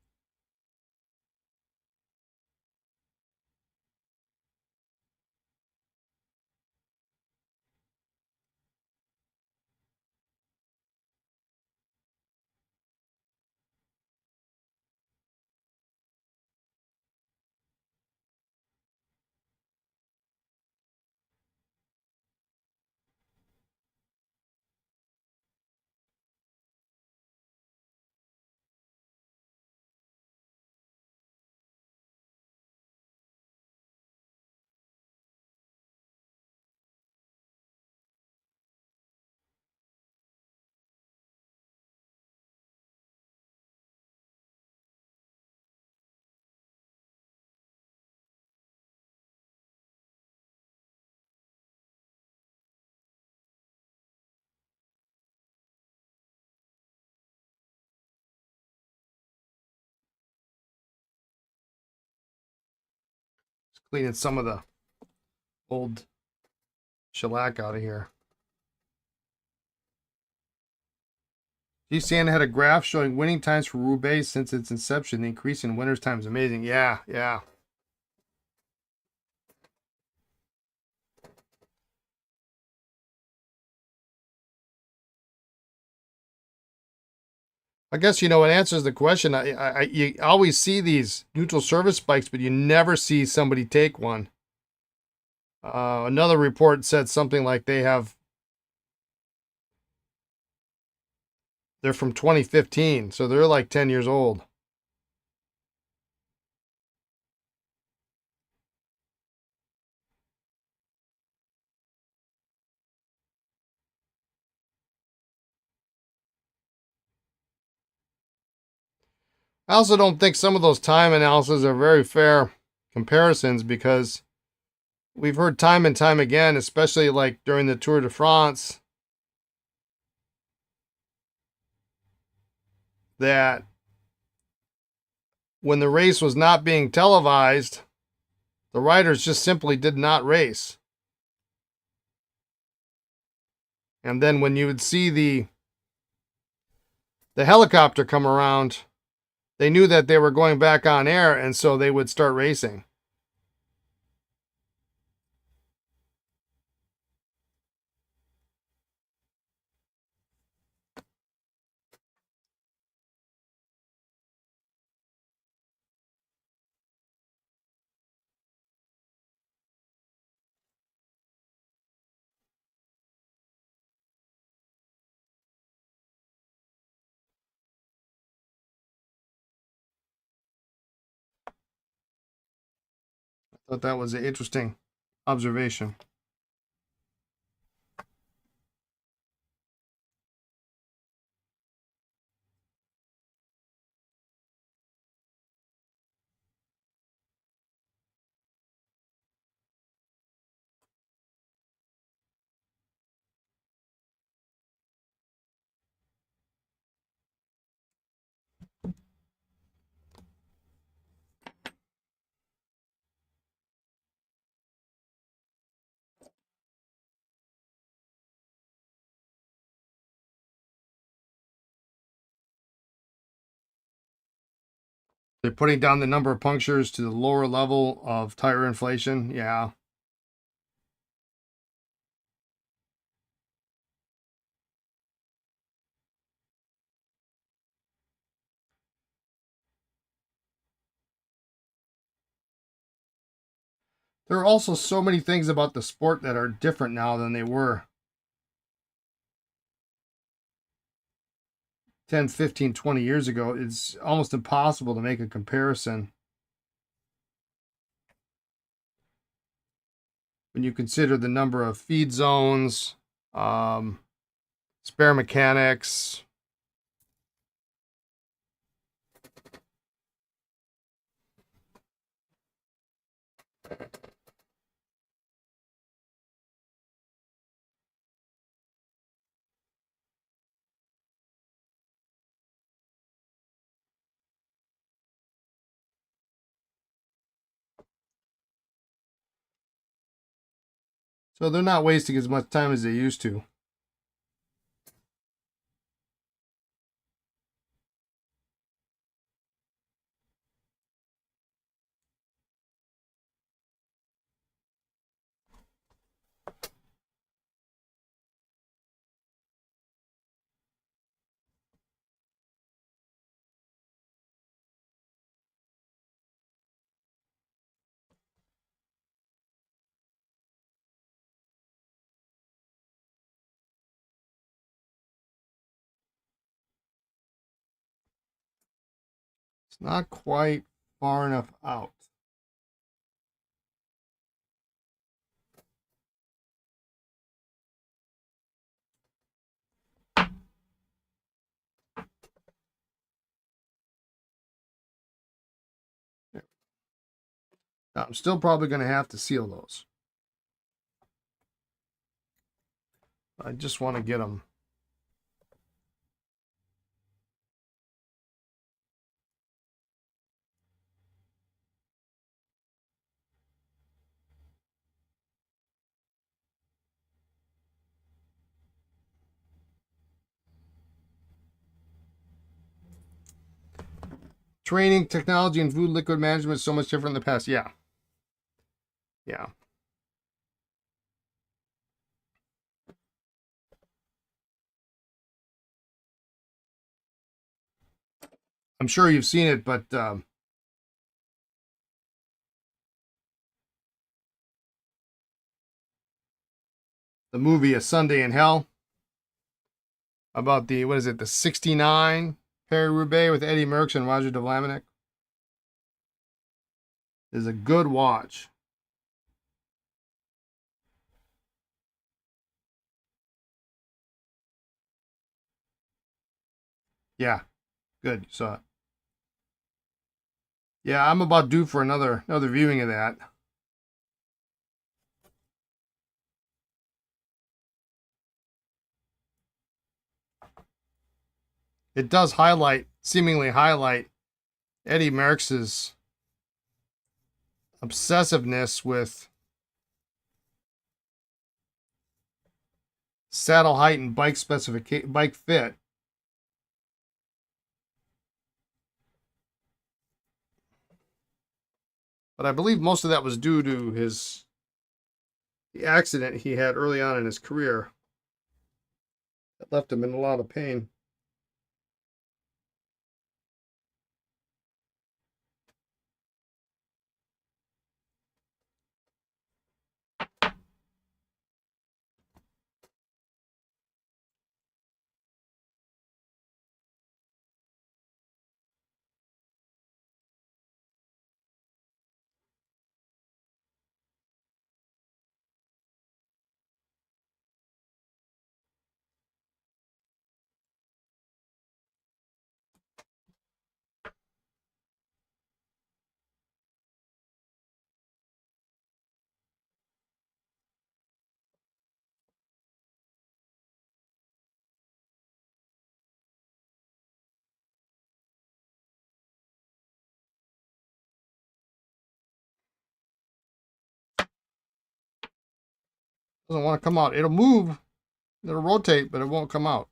Cleaning some of the old shellac out of here. G. Santa had a graph showing winning times for Roubaix since its inception. The increase in winners' time is amazing. Yeah, yeah. I guess, you know, it answers the question. You always see these neutral service spikes, but you never see somebody take one. Another report said something like they're from 2015, so they're like 10 years old. I also don't think some of those time analyses are very fair comparisons, because we've heard time and time again, especially like during the Tour de France, that when the race was not being televised, the riders just simply did not race. And then when you would see the helicopter come around, they knew that they were going back on air, and so they would start racing. I thought that was an interesting observation. They're putting down the number of punctures to the lower level of tire inflation. Yeah. There are also so many things about the sport that are different now than they were 10, 15, 20 years ago. It's almost impossible to make a comparison when you consider the number of feed zones, um, spare mechanics. So they're not wasting as much time as they used to. It's not quite far enough out. Now, I'm still probably going to have to seal those. I just want to get them. Training, technology, and food liquid management is so much different in the past. Yeah. Yeah. I'm sure you've seen it, but the movie A Sunday in Hell about the, what is it, the 69 Paris-Roubaix with Eddie Merckx and Roger Devlaminek is a good watch. Yeah, good. You saw it. Yeah, I'm about due for another viewing of that. It does seemingly highlight Eddie Merckx's obsessiveness with saddle height and bike fit. But I believe most of that was due to the accident he had early on in his career that left him in a lot of pain. Doesn't want to come out. It'll move, it'll rotate, but it won't come out.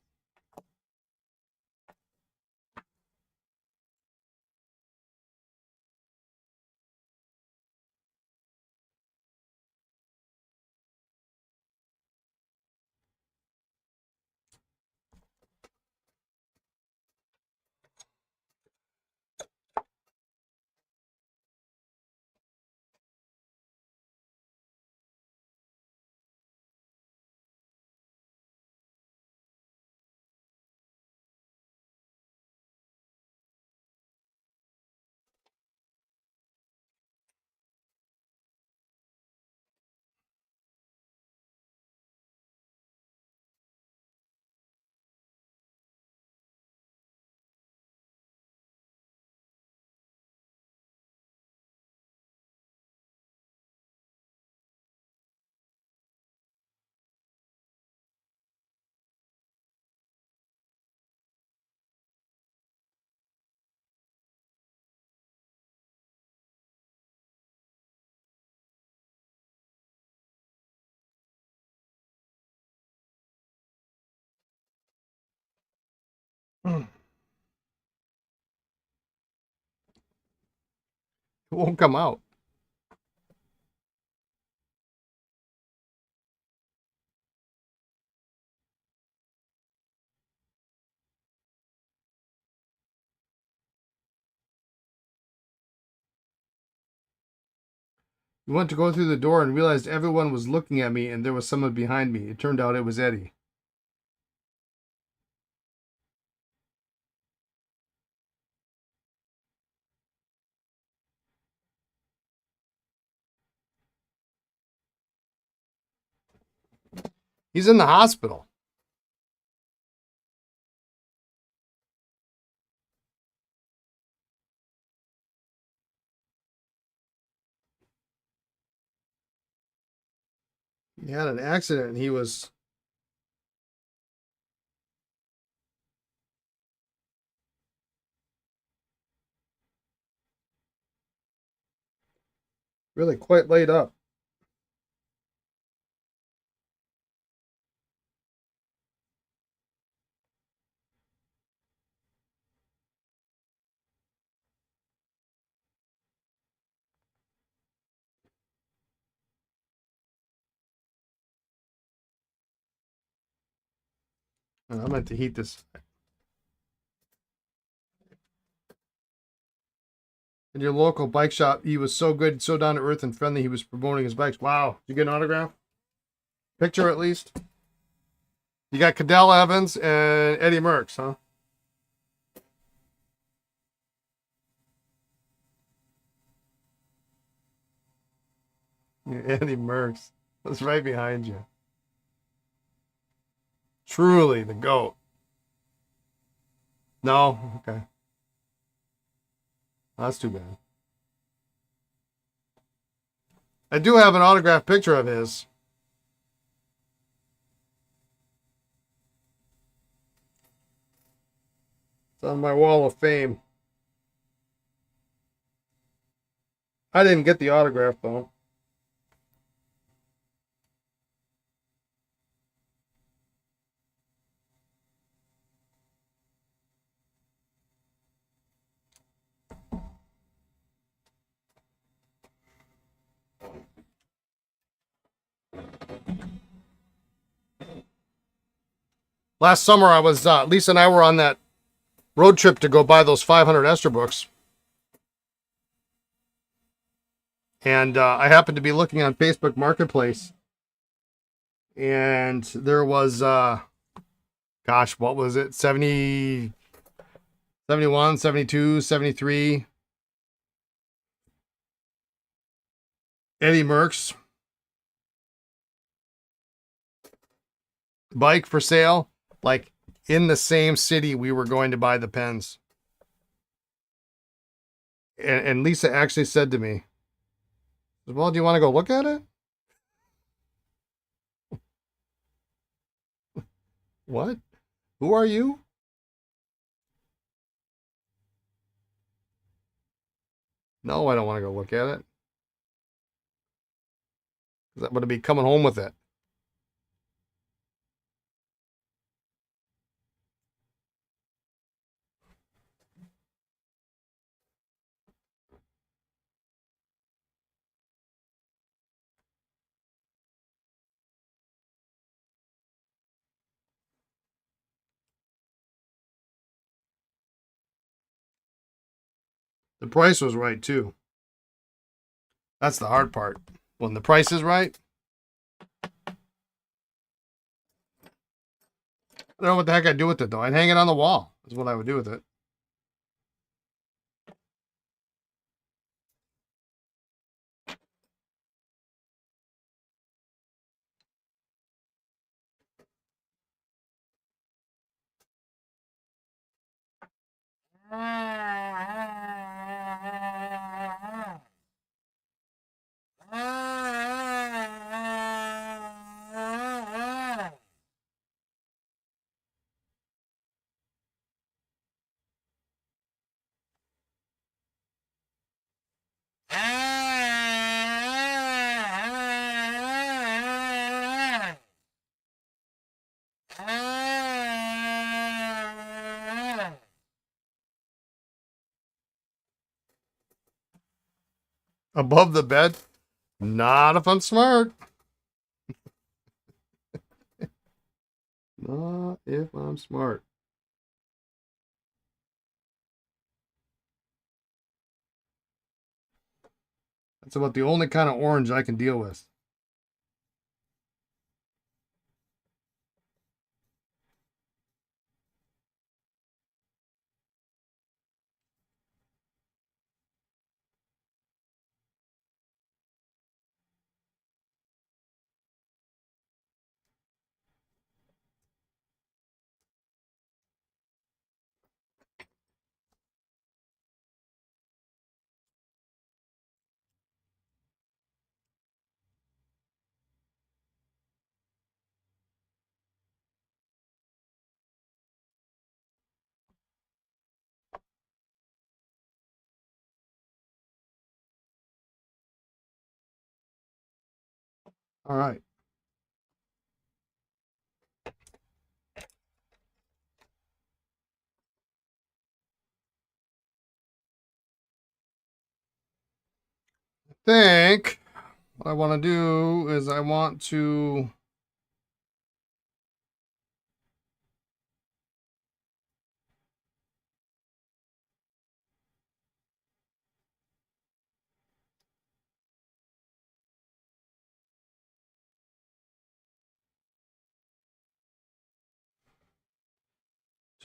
It won't come out. We went to go through the door and realized everyone was looking at me and there was someone behind me. It turned out it was Eddie. He's in the hospital. He had an accident and he was really quite laid up. And I meant to heat this. In your local bike shop, he was so good, so down to earth and friendly. He was promoting his bikes. Wow. Did you get an autograph? Picture at least? You got Cadell Evans and Eddie Merckx, huh? Yeah, Eddie Merckx. That's right behind you. Truly the GOAT. No? Okay. That's too bad. I do have an autographed picture of his. It's on my wall of fame. I didn't get the autograph, though. Last summer, I was Lisa and I were on that road trip to go buy those 500 Esther books. And I happened to be looking on Facebook Marketplace. And there was, gosh, what was it? 70, 71, 72, 73. Eddie Merckx bike for sale. Like in the same city we were going to buy the pens. And Lisa actually said to me, well, do you want to go look at it? What? Who are you? No, I don't want to go look at it. I'm going to be coming home with it. The price was right, too. That's the hard part. When the price is right, I don't know what the heck I'd do with it, though. I'd hang it on the wall, is what I would do with it. Above the bed? Not if I'm smart. Not if I'm smart. That's about the only kind of orange I can deal with. All right. I think what I want to do is I want to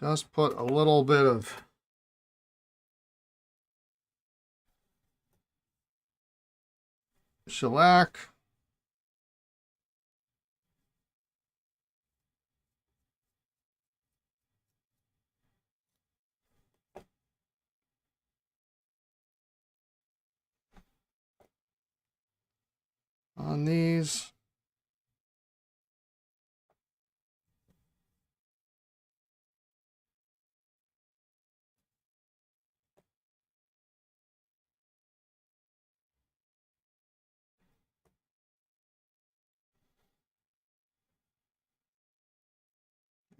Just put a little bit of shellac. On these.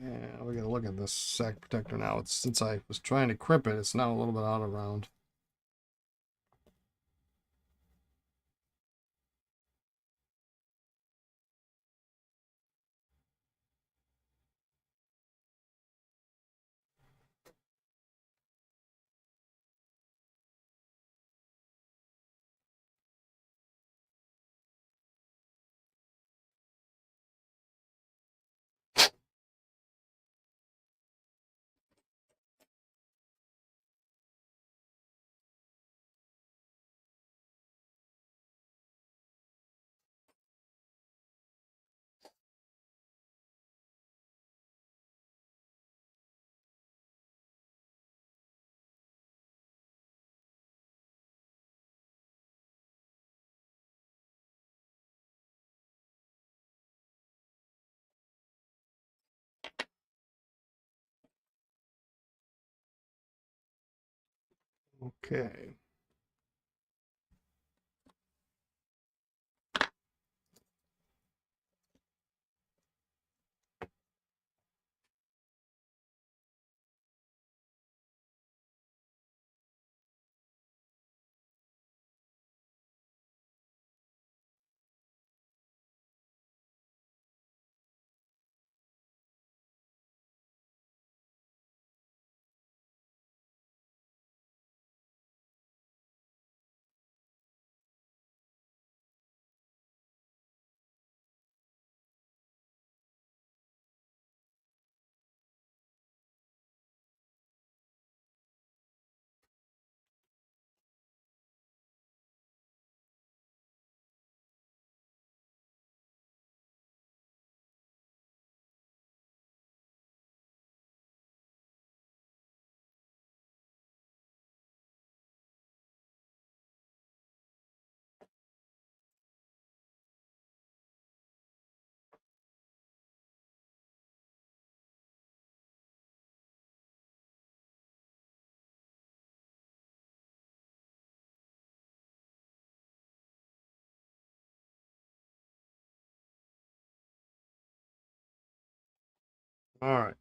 Yeah, we're gonna look at this sack protector now. It's since I was trying to crimp it, it's now a little bit out of round. Okay. All right.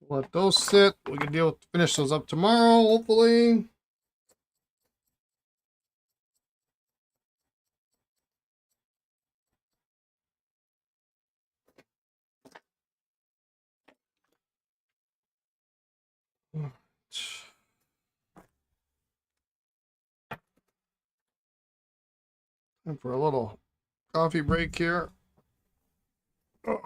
Let those sit. We can finish those up tomorrow, hopefully. Time for a little coffee break here. Oh.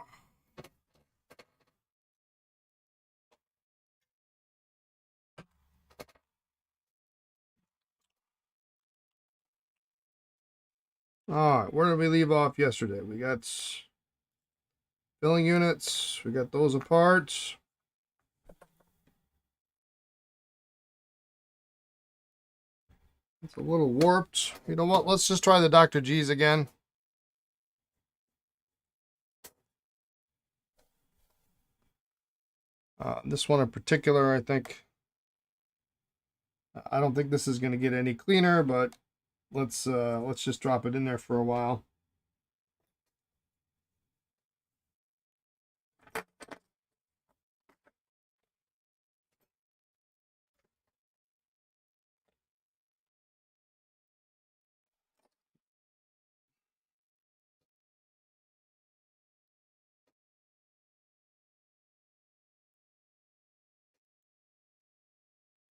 All right, where did we leave off yesterday? We got filling units. We got those apart. It's a little warped. You know what? Let's just try the Dr. G's again. This one in particular, I don't think this is going to get any cleaner, but let's just drop it in there for a while.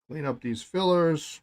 Clean up these fillers.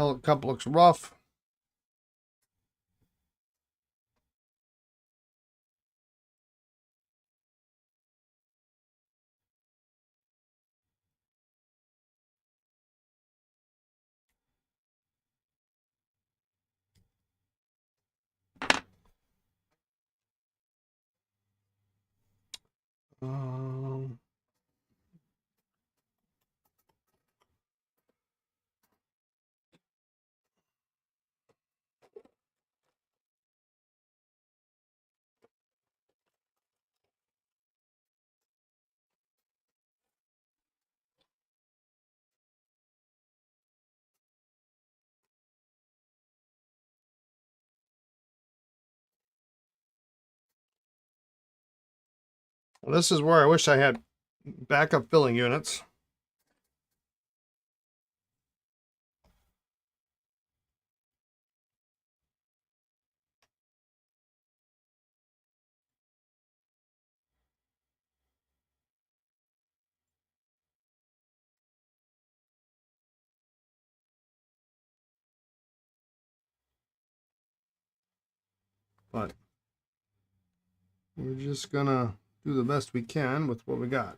Pellet cup looks rough. Um, this is where I wish I had backup filling units. But we're just gonna do the best we can with what we got.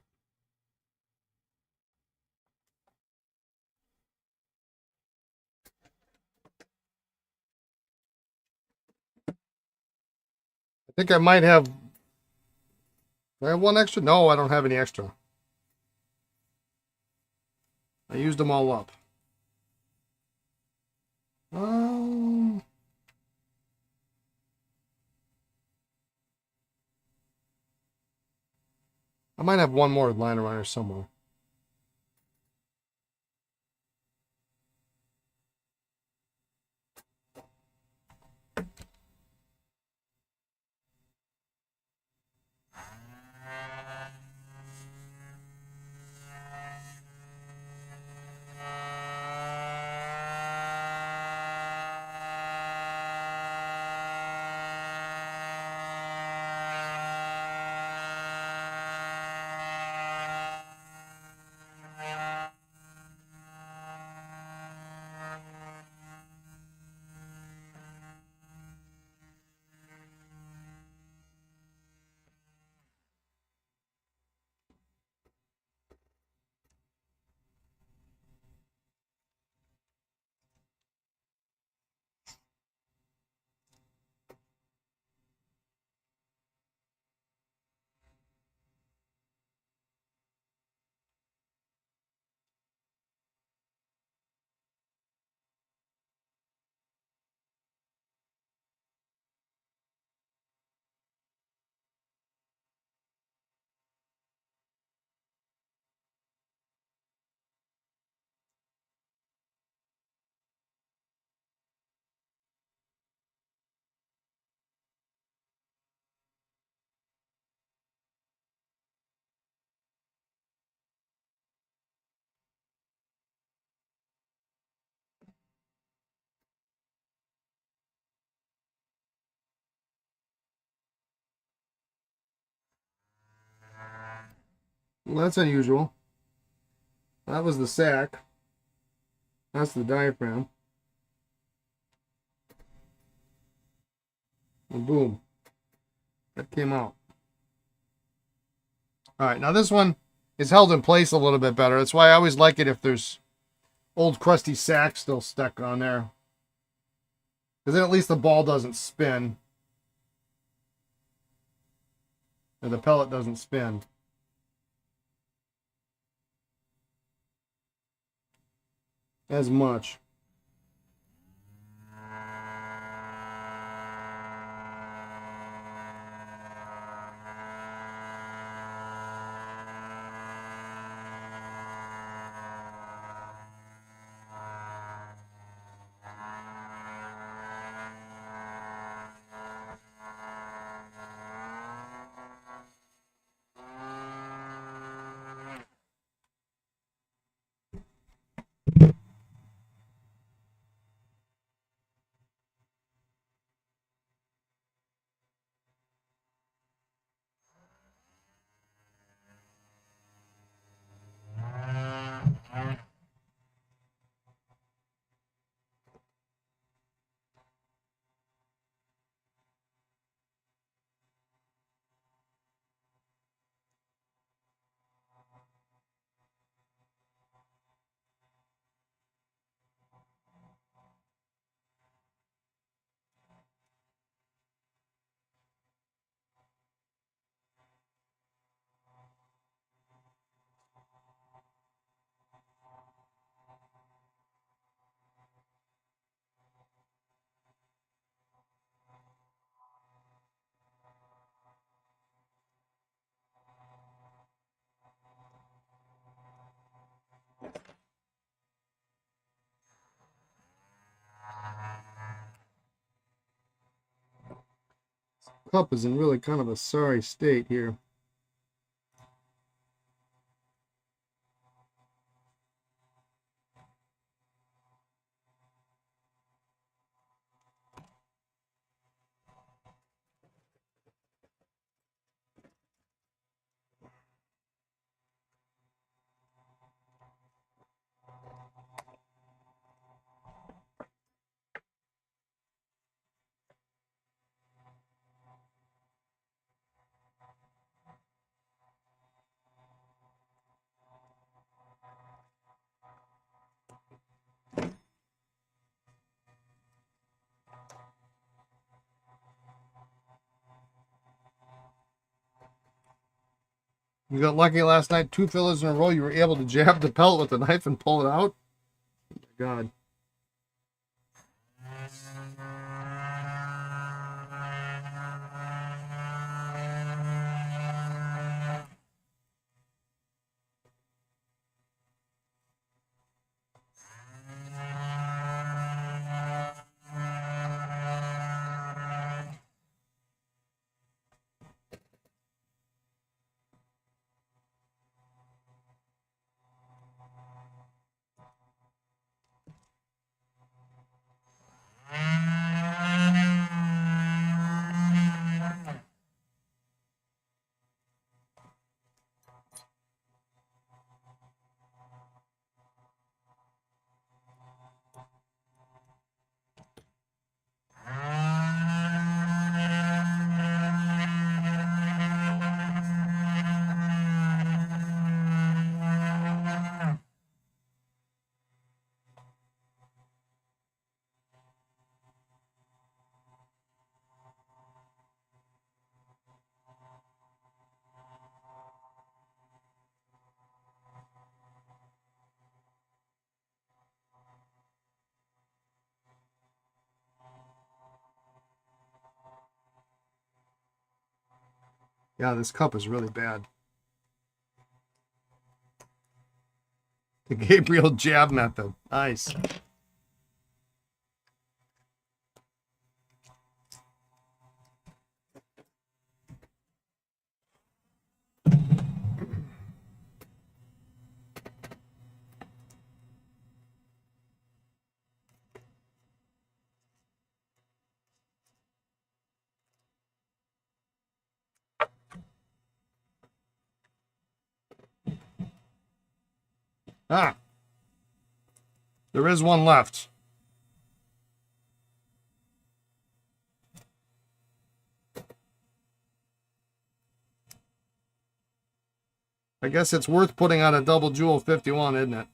I think I might have. Do I have one extra? No, I don't have any extra. I used them all up. I might have one more lying around here somewhere. Well, that's unusual. That was the sack. That's the diaphragm. And boom. That came out. All right, now this one is held in place a little bit better. That's why I always like it if there's old crusty sack still stuck on there. Because then at least the ball doesn't spin. Or the pellet doesn't spin. as much. Cup is in really kind of a sorry state here. You got lucky last night, 2 fillers in a row. You were able to jab the pellet with the knife and pull it out. Oh my God. Yeah, this cup is really bad. The Gabriel jab method. Nice. Ah, there is one left. I guess it's worth putting on a double jewel 51, isn't it?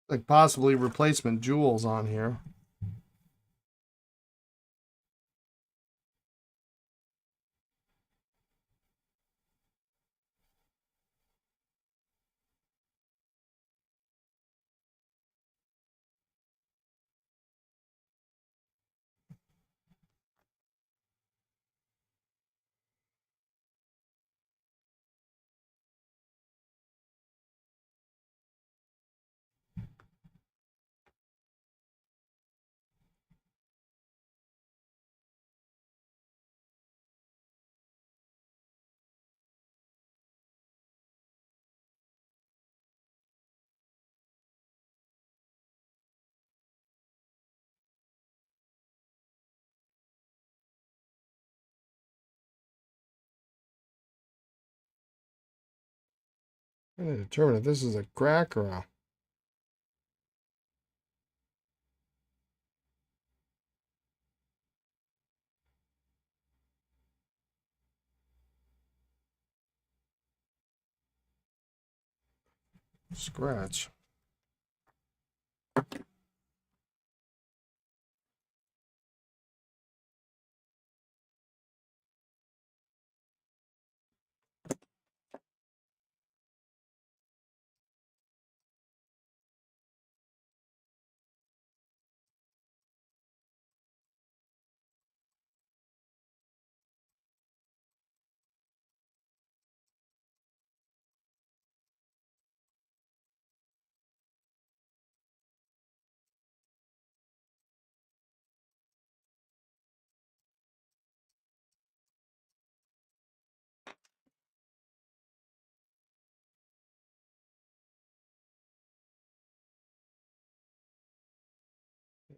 like possibly replacement jewels on here. I'm going to determine if this is a crack or a scratch.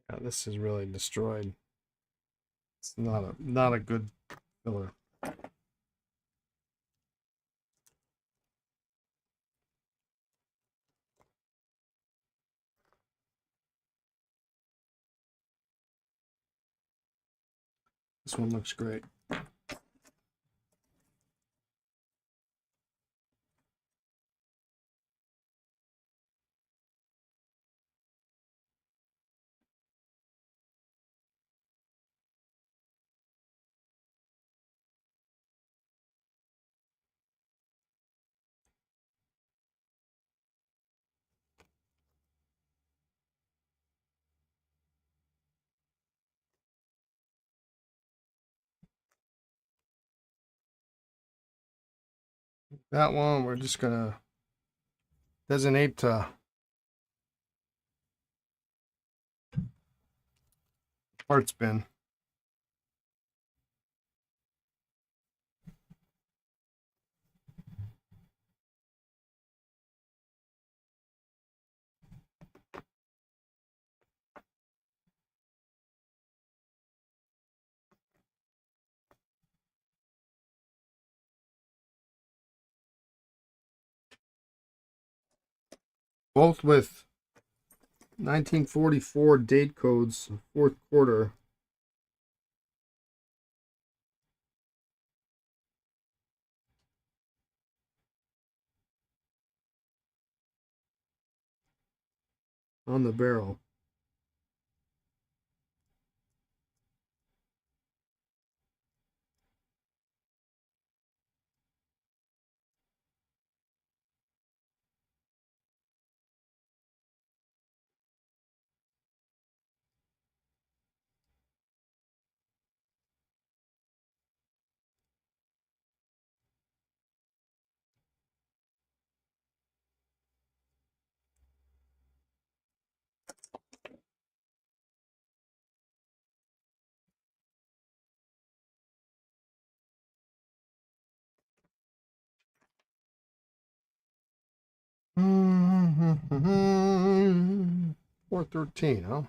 Yeah, this is really destroyed. It's not a good filler. This one looks great. That one we're just gonna designate to parts bin. Both with 1944 date codes, fourth quarter. On the barrel. Mm-hmm. 413, huh?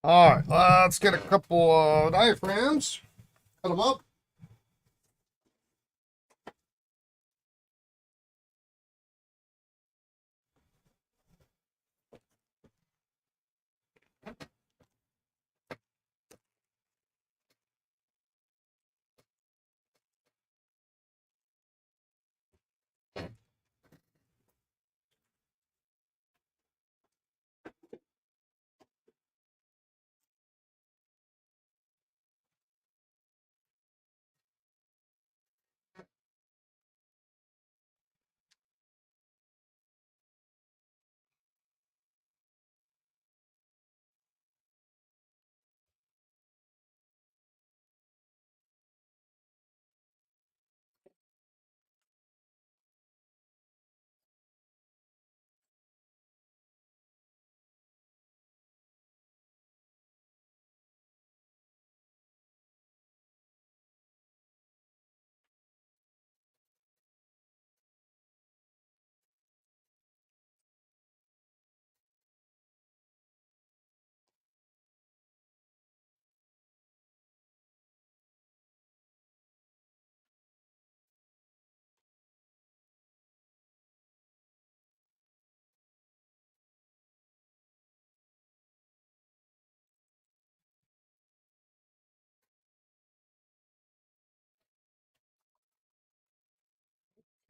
All right, let's get a couple of diaphragms. Cut them up.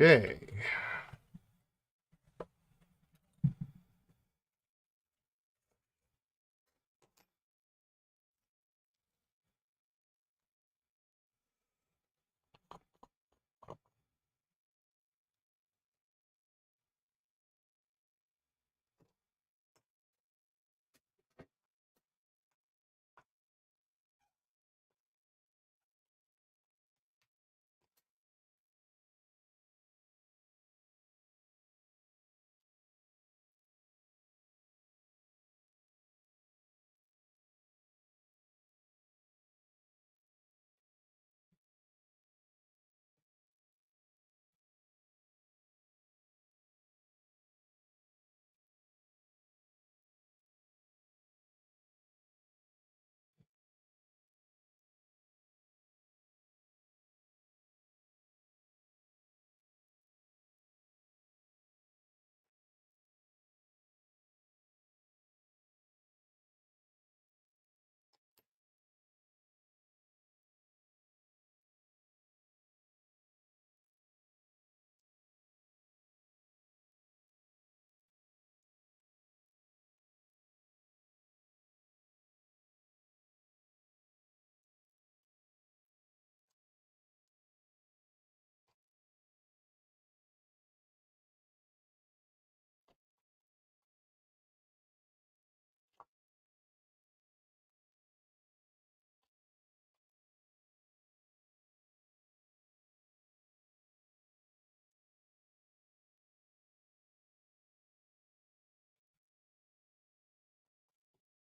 Okay.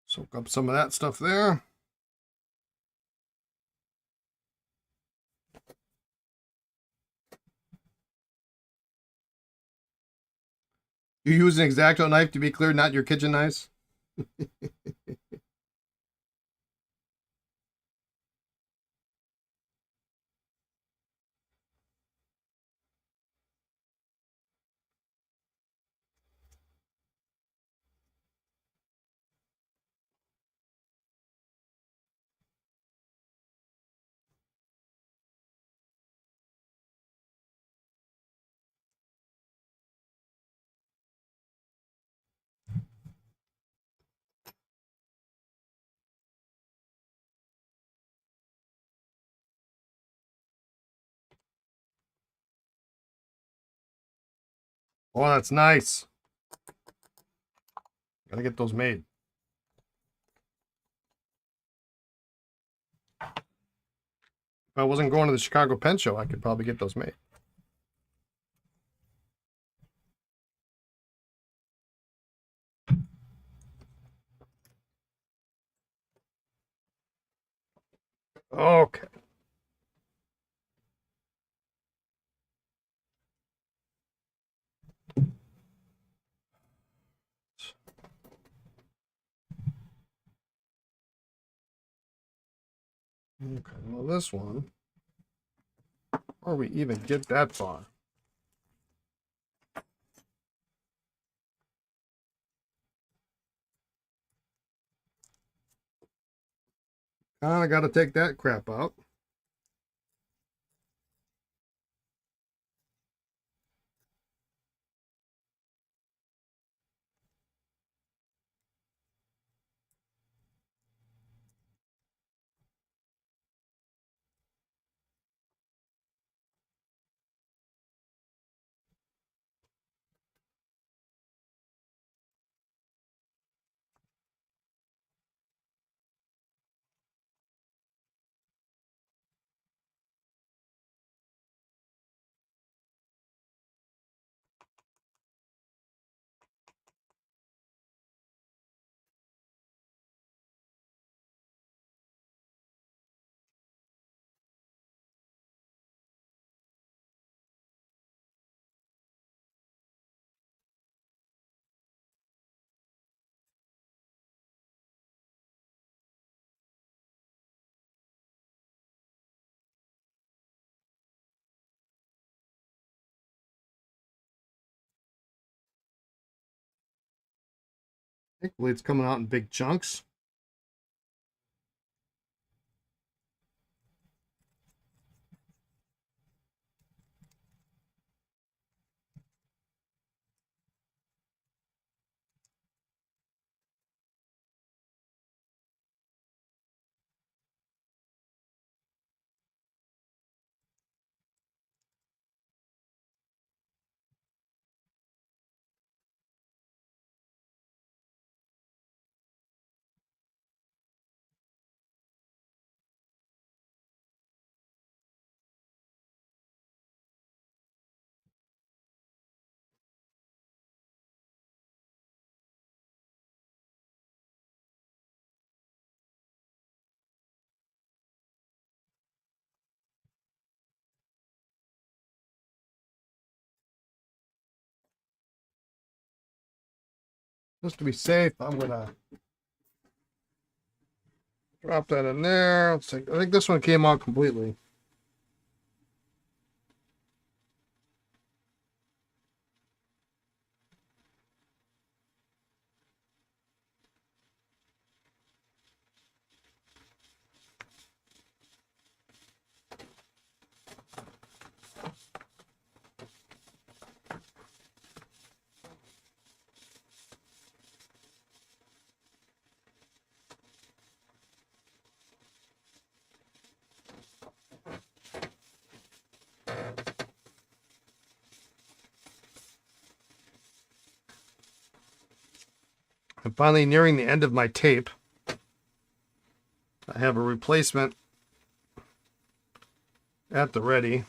Soak up some of that stuff there. You use an X-Acto knife, to be clear, not your kitchen knives? Oh, that's nice. Gotta get those made. If I wasn't going to the Chicago Pen Show, I could probably get those made. Okay. Okay, well, this one, before we even get that far, kind of got to take that crap out. Thankfully, it's coming out in big chunks. Just to be safe, I'm gonna drop that in there. Let's see. I think this one came out completely. I'm finally nearing the end of my tape. I have a replacement at the ready.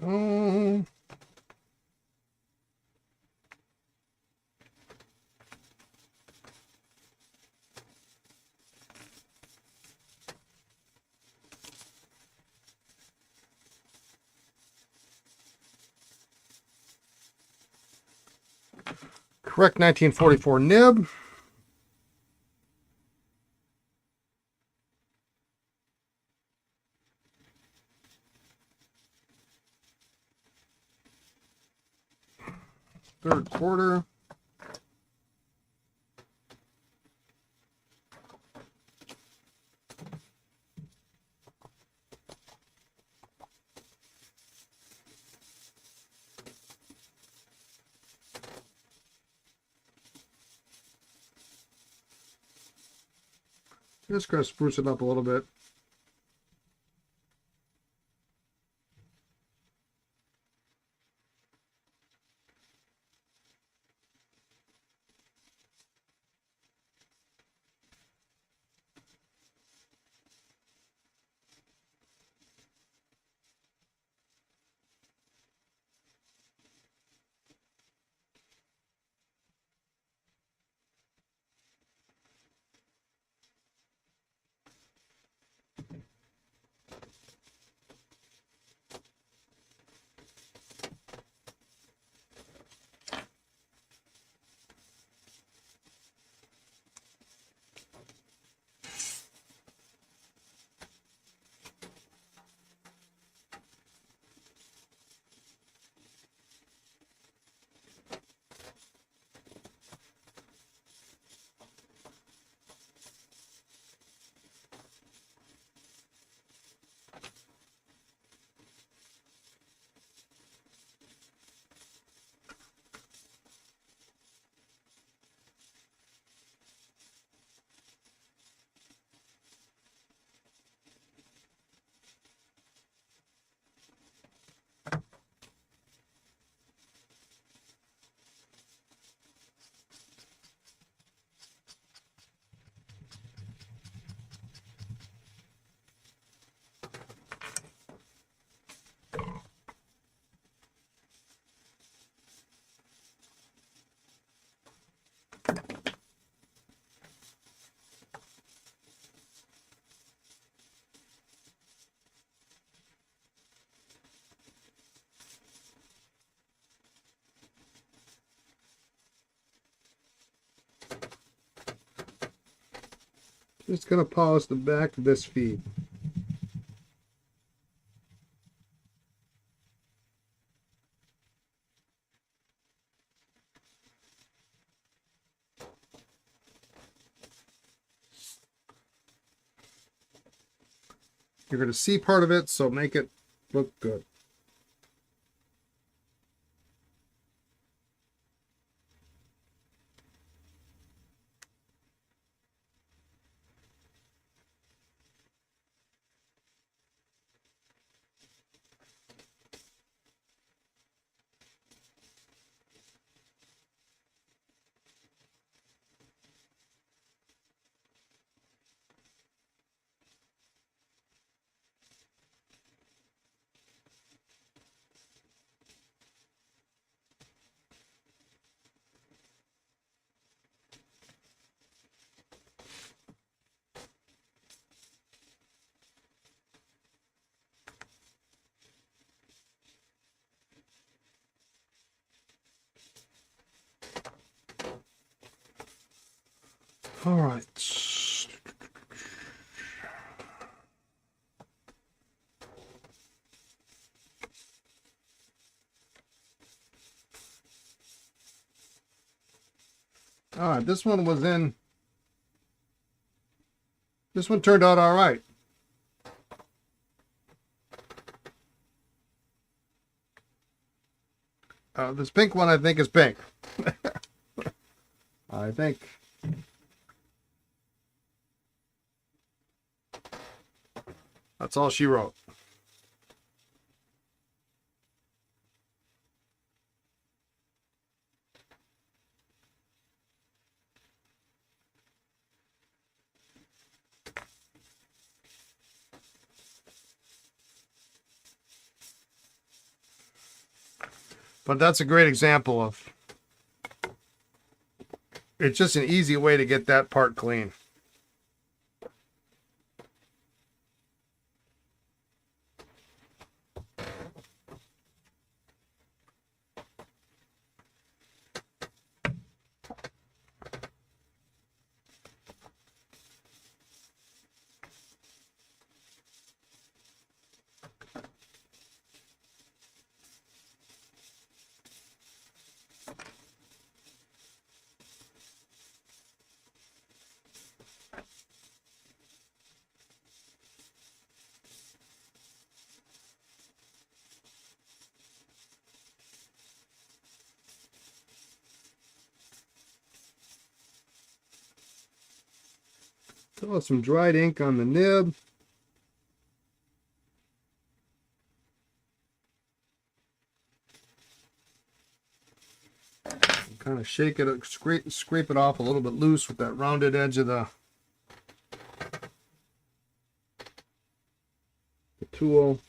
Oh. Correct 1944 nib. Third quarter. Just gonna spruce it up a little bit. Just going to polish the back of this feed. You're going to see part of it, so make it look good. All right. All right, this one turned out all right. This pink one, I think, is pink. I think. That's all she wrote. But that's a great example of, it's just an easy way to get that part clean. Throw some dried ink on the nib. Kind of shake it, scrape it off a little bit loose with that rounded edge of the tool.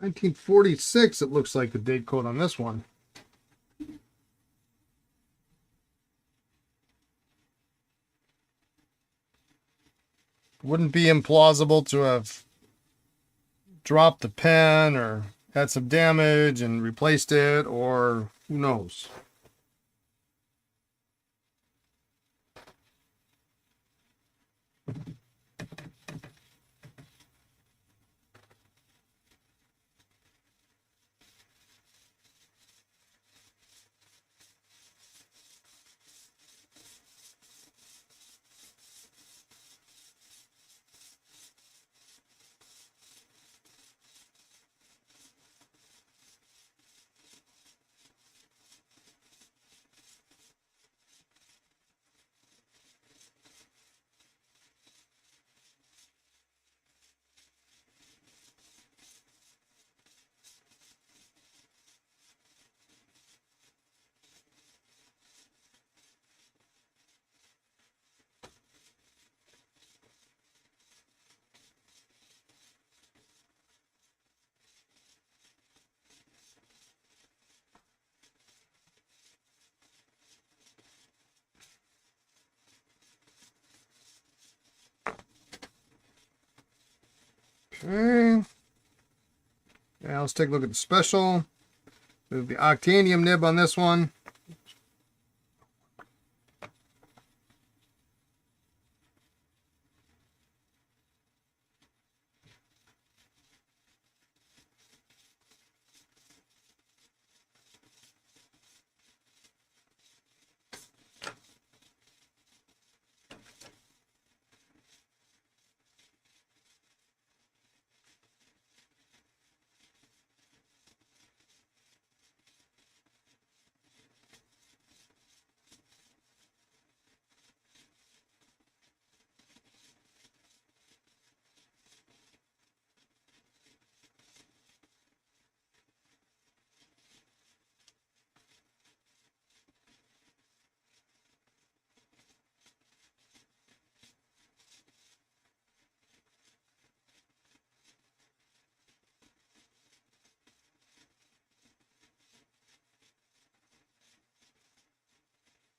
(1946), it looks like the date code on this one. Wouldn't be implausible to have dropped the pen or had some damage and replaced it, or who knows. Okay. Now let's take a look at the special. Move the octanium nib on this one.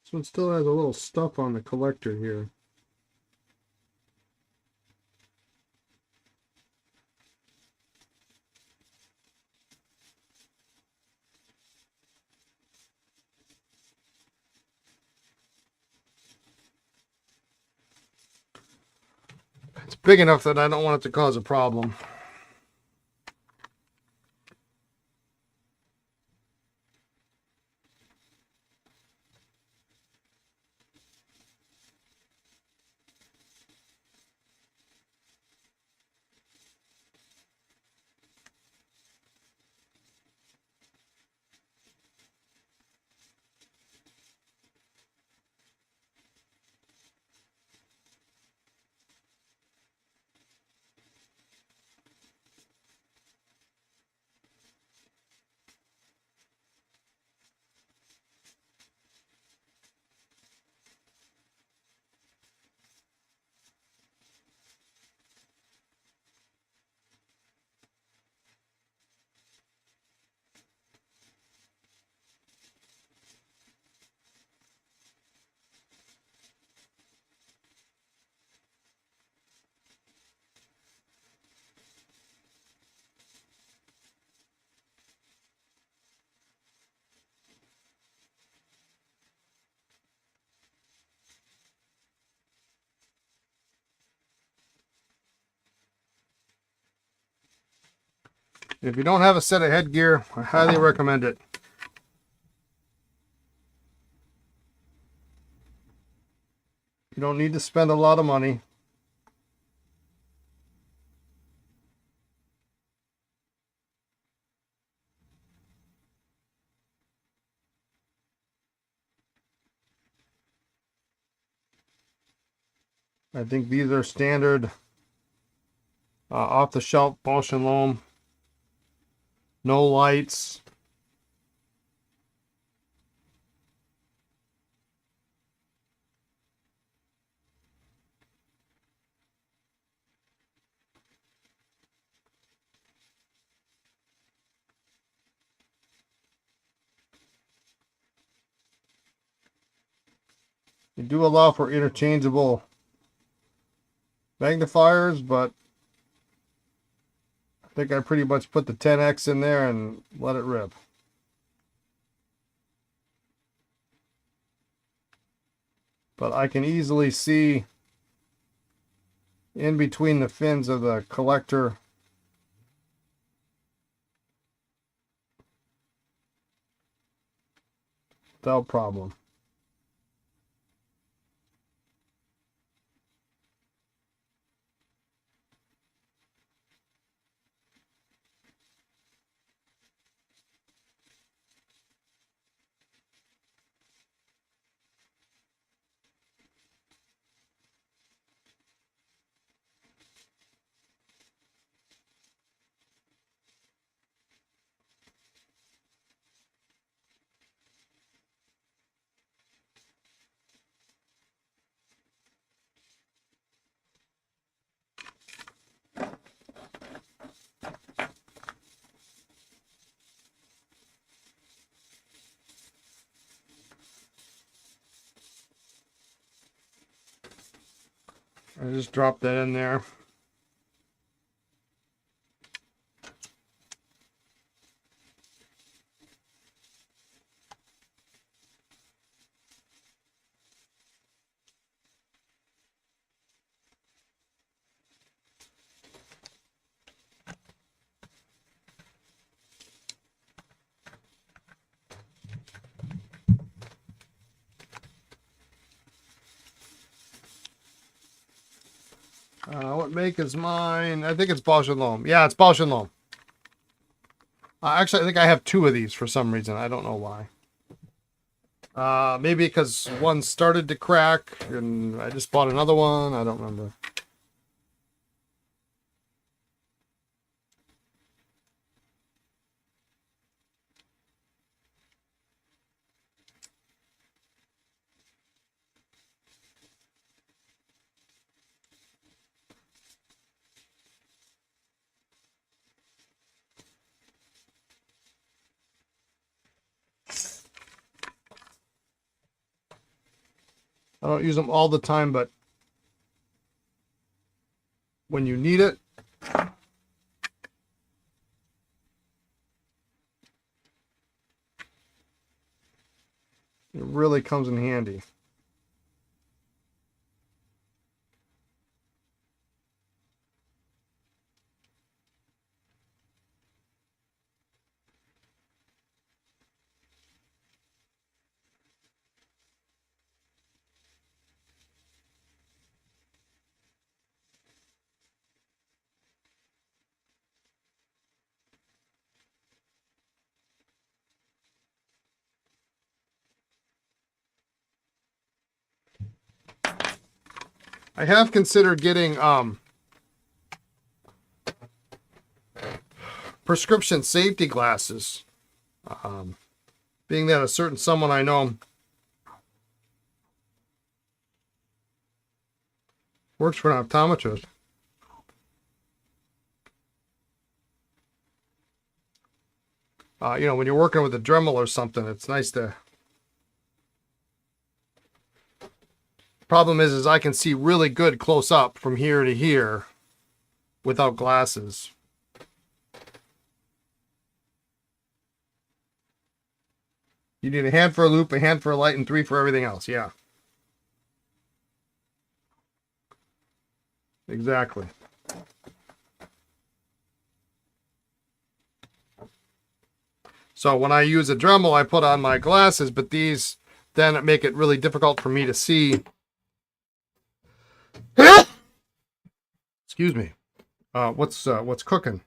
This one still has a little stuff on the collector here. It's big enough that I don't want it to cause a problem. If you don't have a set of headgear, I highly recommend it. You don't need to spend a lot of money. I think these are standard off-the-shelf Bausch & Lomb. No lights. You do allow for interchangeable magnifiers, but I think I pretty much put the 10x in there and let it rip. But I can easily see in between the fins of the collector without problem. I just dropped that in there. What make is mine? I think it's Bausch and Lomb. Yeah, it's Bausch and Lomb. Actually, I think I have two of these for some reason. I don't know why. Maybe because one started to crack and I just bought another one. I don't remember. I don't use them all the time, but when you need it, it really comes in handy. I have considered getting prescription safety glasses. Being that a certain someone I know works for an optometrist. You know, when you're working with a Dremel or something, it's nice to... Problem is I can see really good close up from here to here without glasses. You need a hand for a loop, a hand for a light, and 3 for everything else. Yeah. Exactly. So when I use a Dremel, I put on my glasses, but these then make it really difficult for me to see. Excuse me. What's cooking?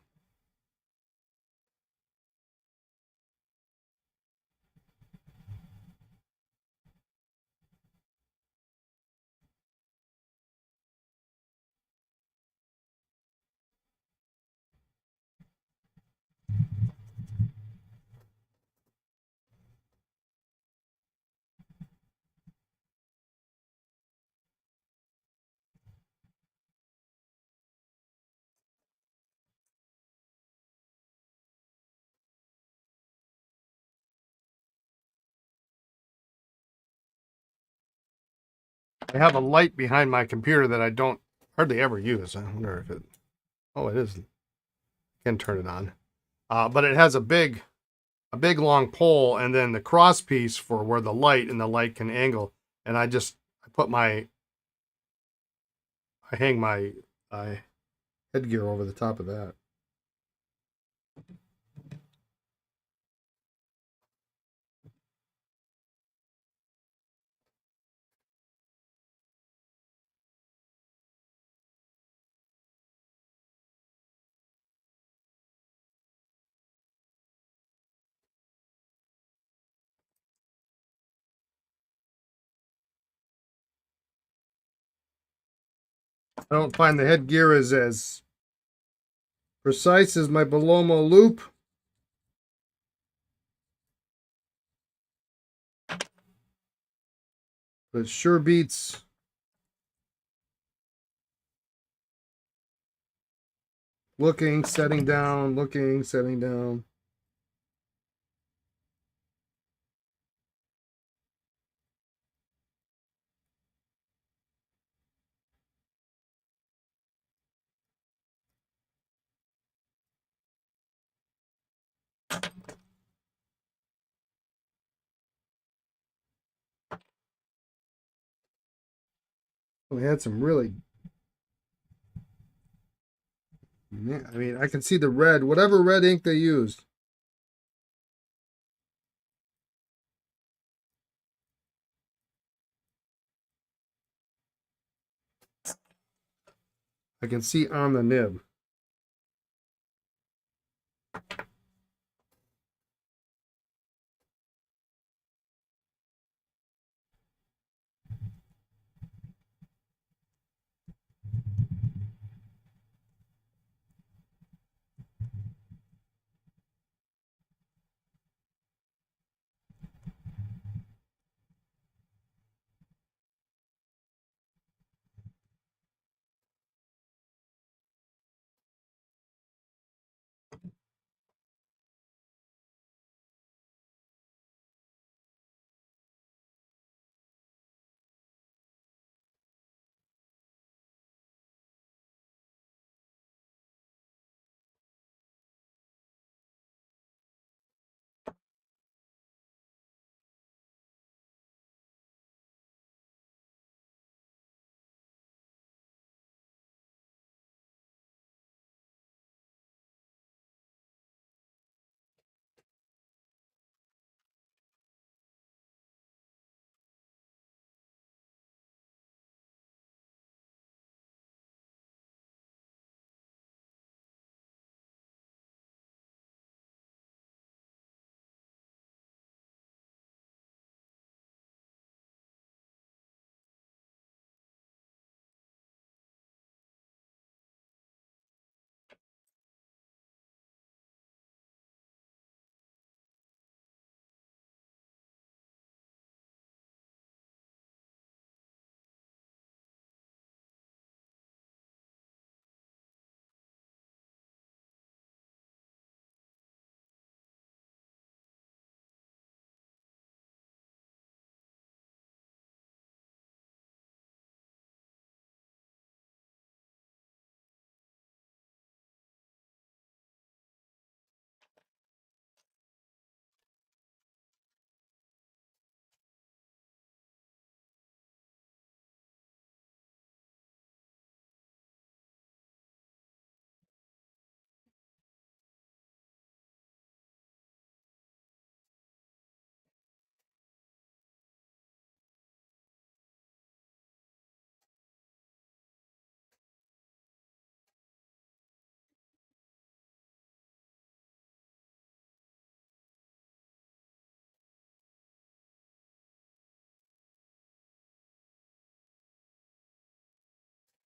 I have a light behind my computer that I don't hardly ever use. I wonder if it... Oh, it is. I can turn it on. But it has a big long pole and then the cross piece for where the light can angle. And I hang my headgear over the top of that. I don't find the headgear is as precise as my Bellomo loop. But it sure beats looking, setting down, looking, setting down. We had some really... Yeah, I mean, I can see the red, whatever red ink they used. I can see on the nib.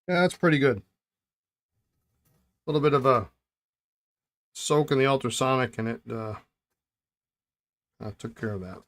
Yeah, that's pretty good. A little bit of a soak in the ultrasonic, and it took care of that.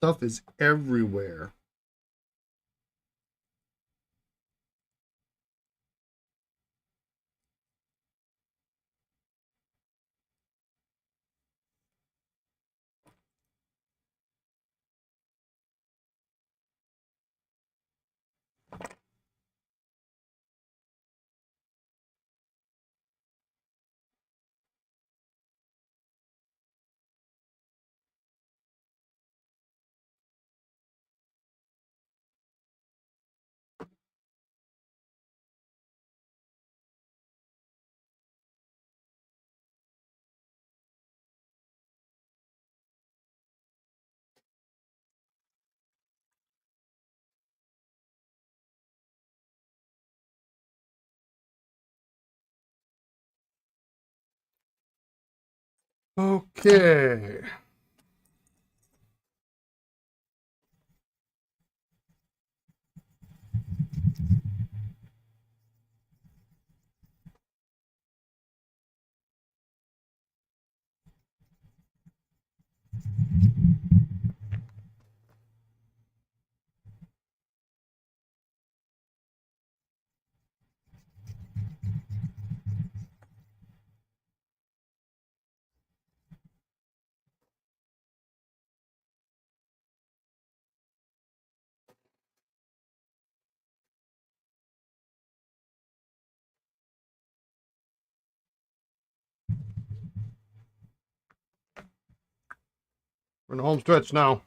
Stuff is everywhere. Okay. We're in the home stretch now. A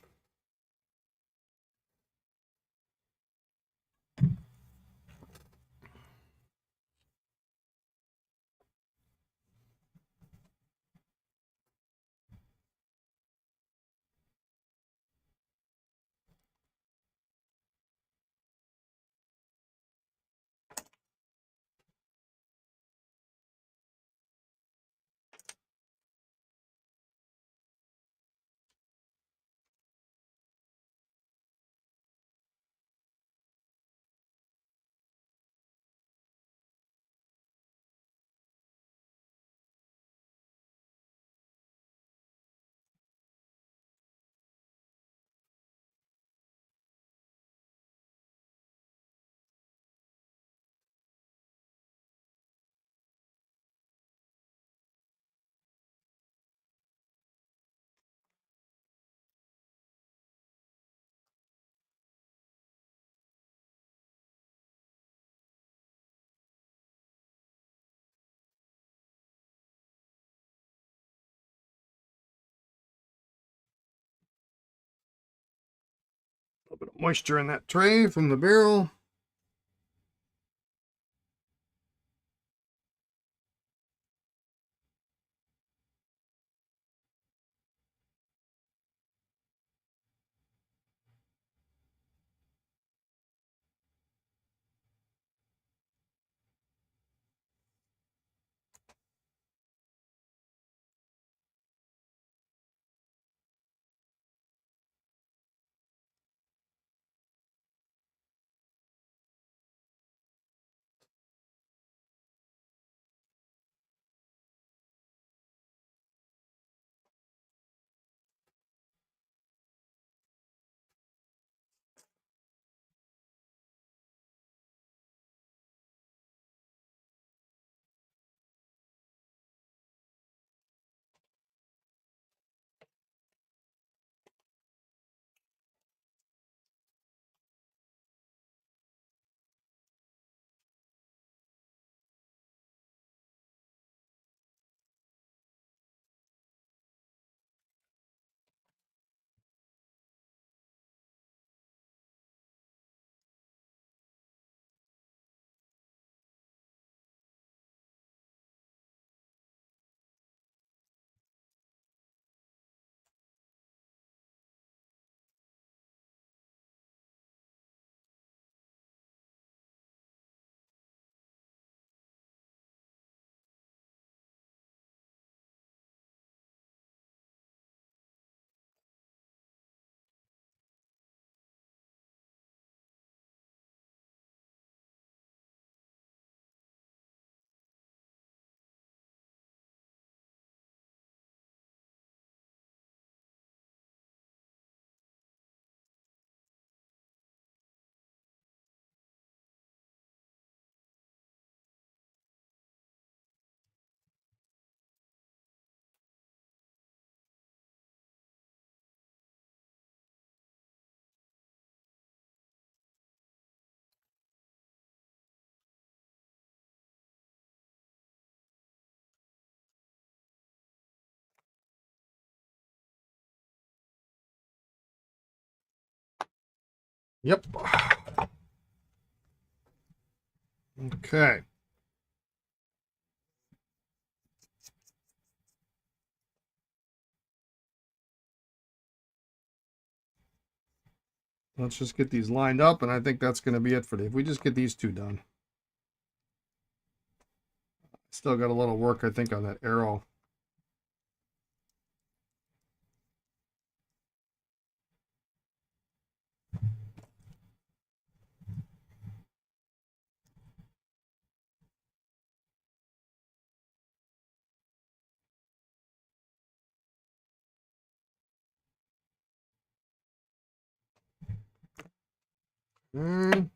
little bit of moisture in that tray from the barrel. Yep. Okay. Let's just get these lined up, and I think that's going to be it for today. If we just get these two done. Still got a little work, I think, on that arrow. Mm.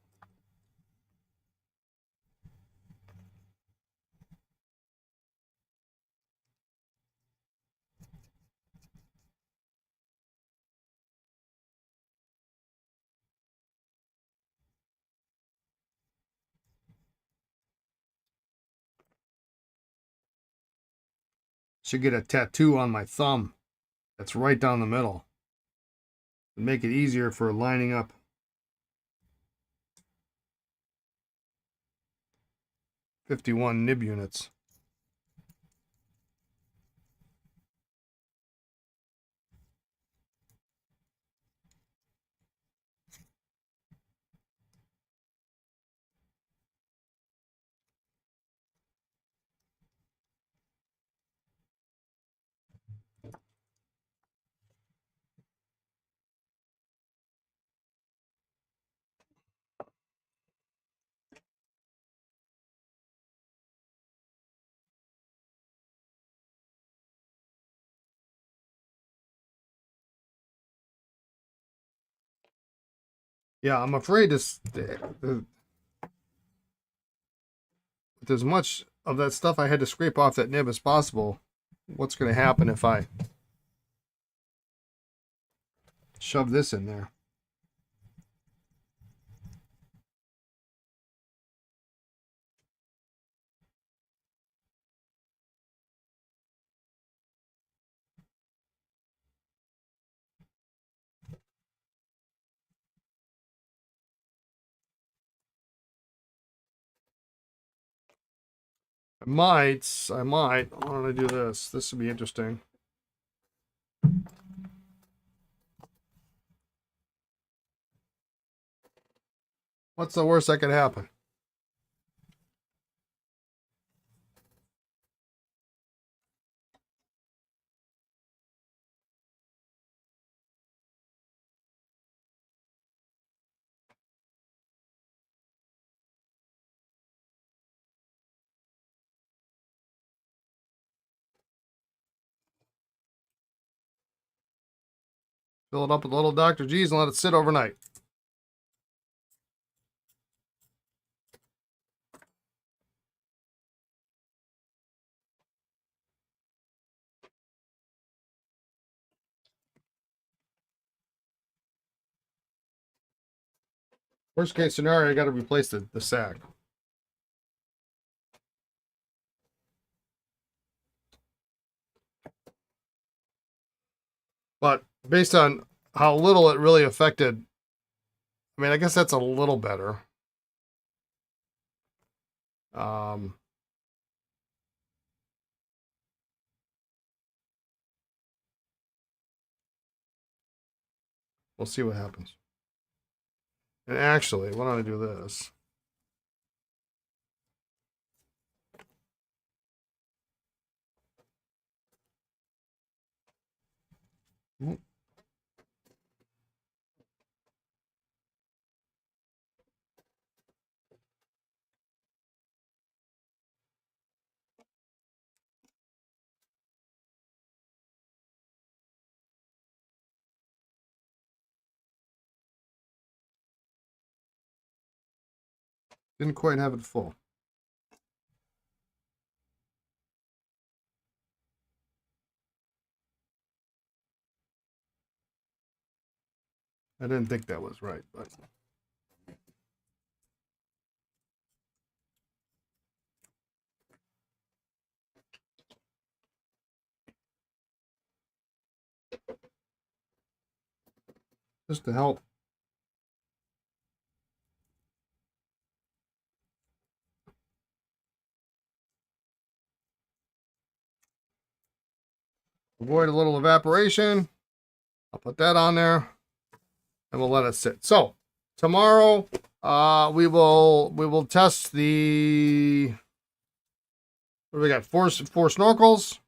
Should get a tattoo on my thumb. That's right down the middle. And make it easier for lining up. .51 nib units. Yeah, I'm afraid this, with as much of that stuff I had to scrape off that nib as possible, what's going to happen if I shove this in there? I might. I want to do this. This would be interesting. What's the worst that could happen? Fill it up with a little Dr. G's and let it sit overnight. Worst case scenario, I got to replace the sack. But based on how little it really affected, I mean, I guess that's a little better. Um, we'll see what happens. And actually, why don't I do this? Didn't quite have it full. I didn't think that was right, but just to help avoid a little evaporation. I'll put that on there and we'll let it sit. So tomorrow we will test the, what do we got? Four snorkels.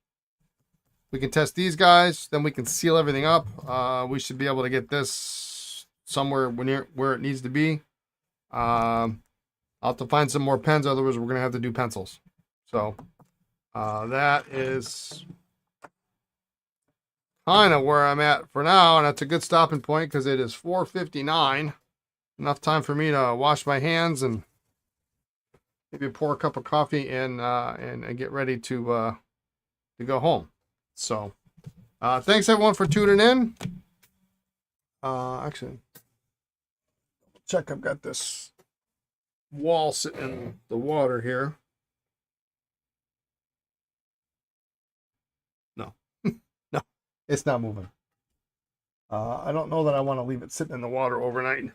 We can test these guys, then we can seal everything up. We should be able to get this somewhere near where it needs to be. I'll have to find some more pens, otherwise we're gonna have to do pencils. So that is kind of where I'm at for now, and that's a good stopping point because it is 4:59. Enough time for me to wash my hands and maybe pour a cup of coffee and get ready to go home. So thanks everyone for tuning in. Actually, check, I've got this Wahl sitting in the water here. No, no, it's not moving. I don't know that I want to leave it sitting in the water overnight.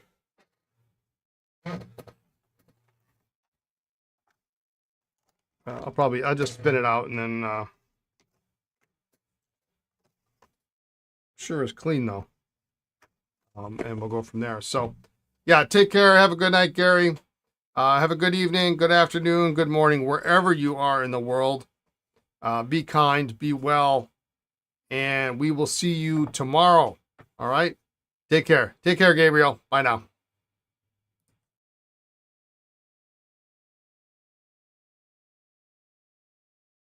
I'll just spin it out and then sure is clean though. And we'll go from there. So yeah, take care. Have a good night, Gary. Have a good evening, good afternoon, good morning, wherever you are in the world. Be kind, be well, and we will see you tomorrow. All right? Take care. Take care, Gabriel. Bye now.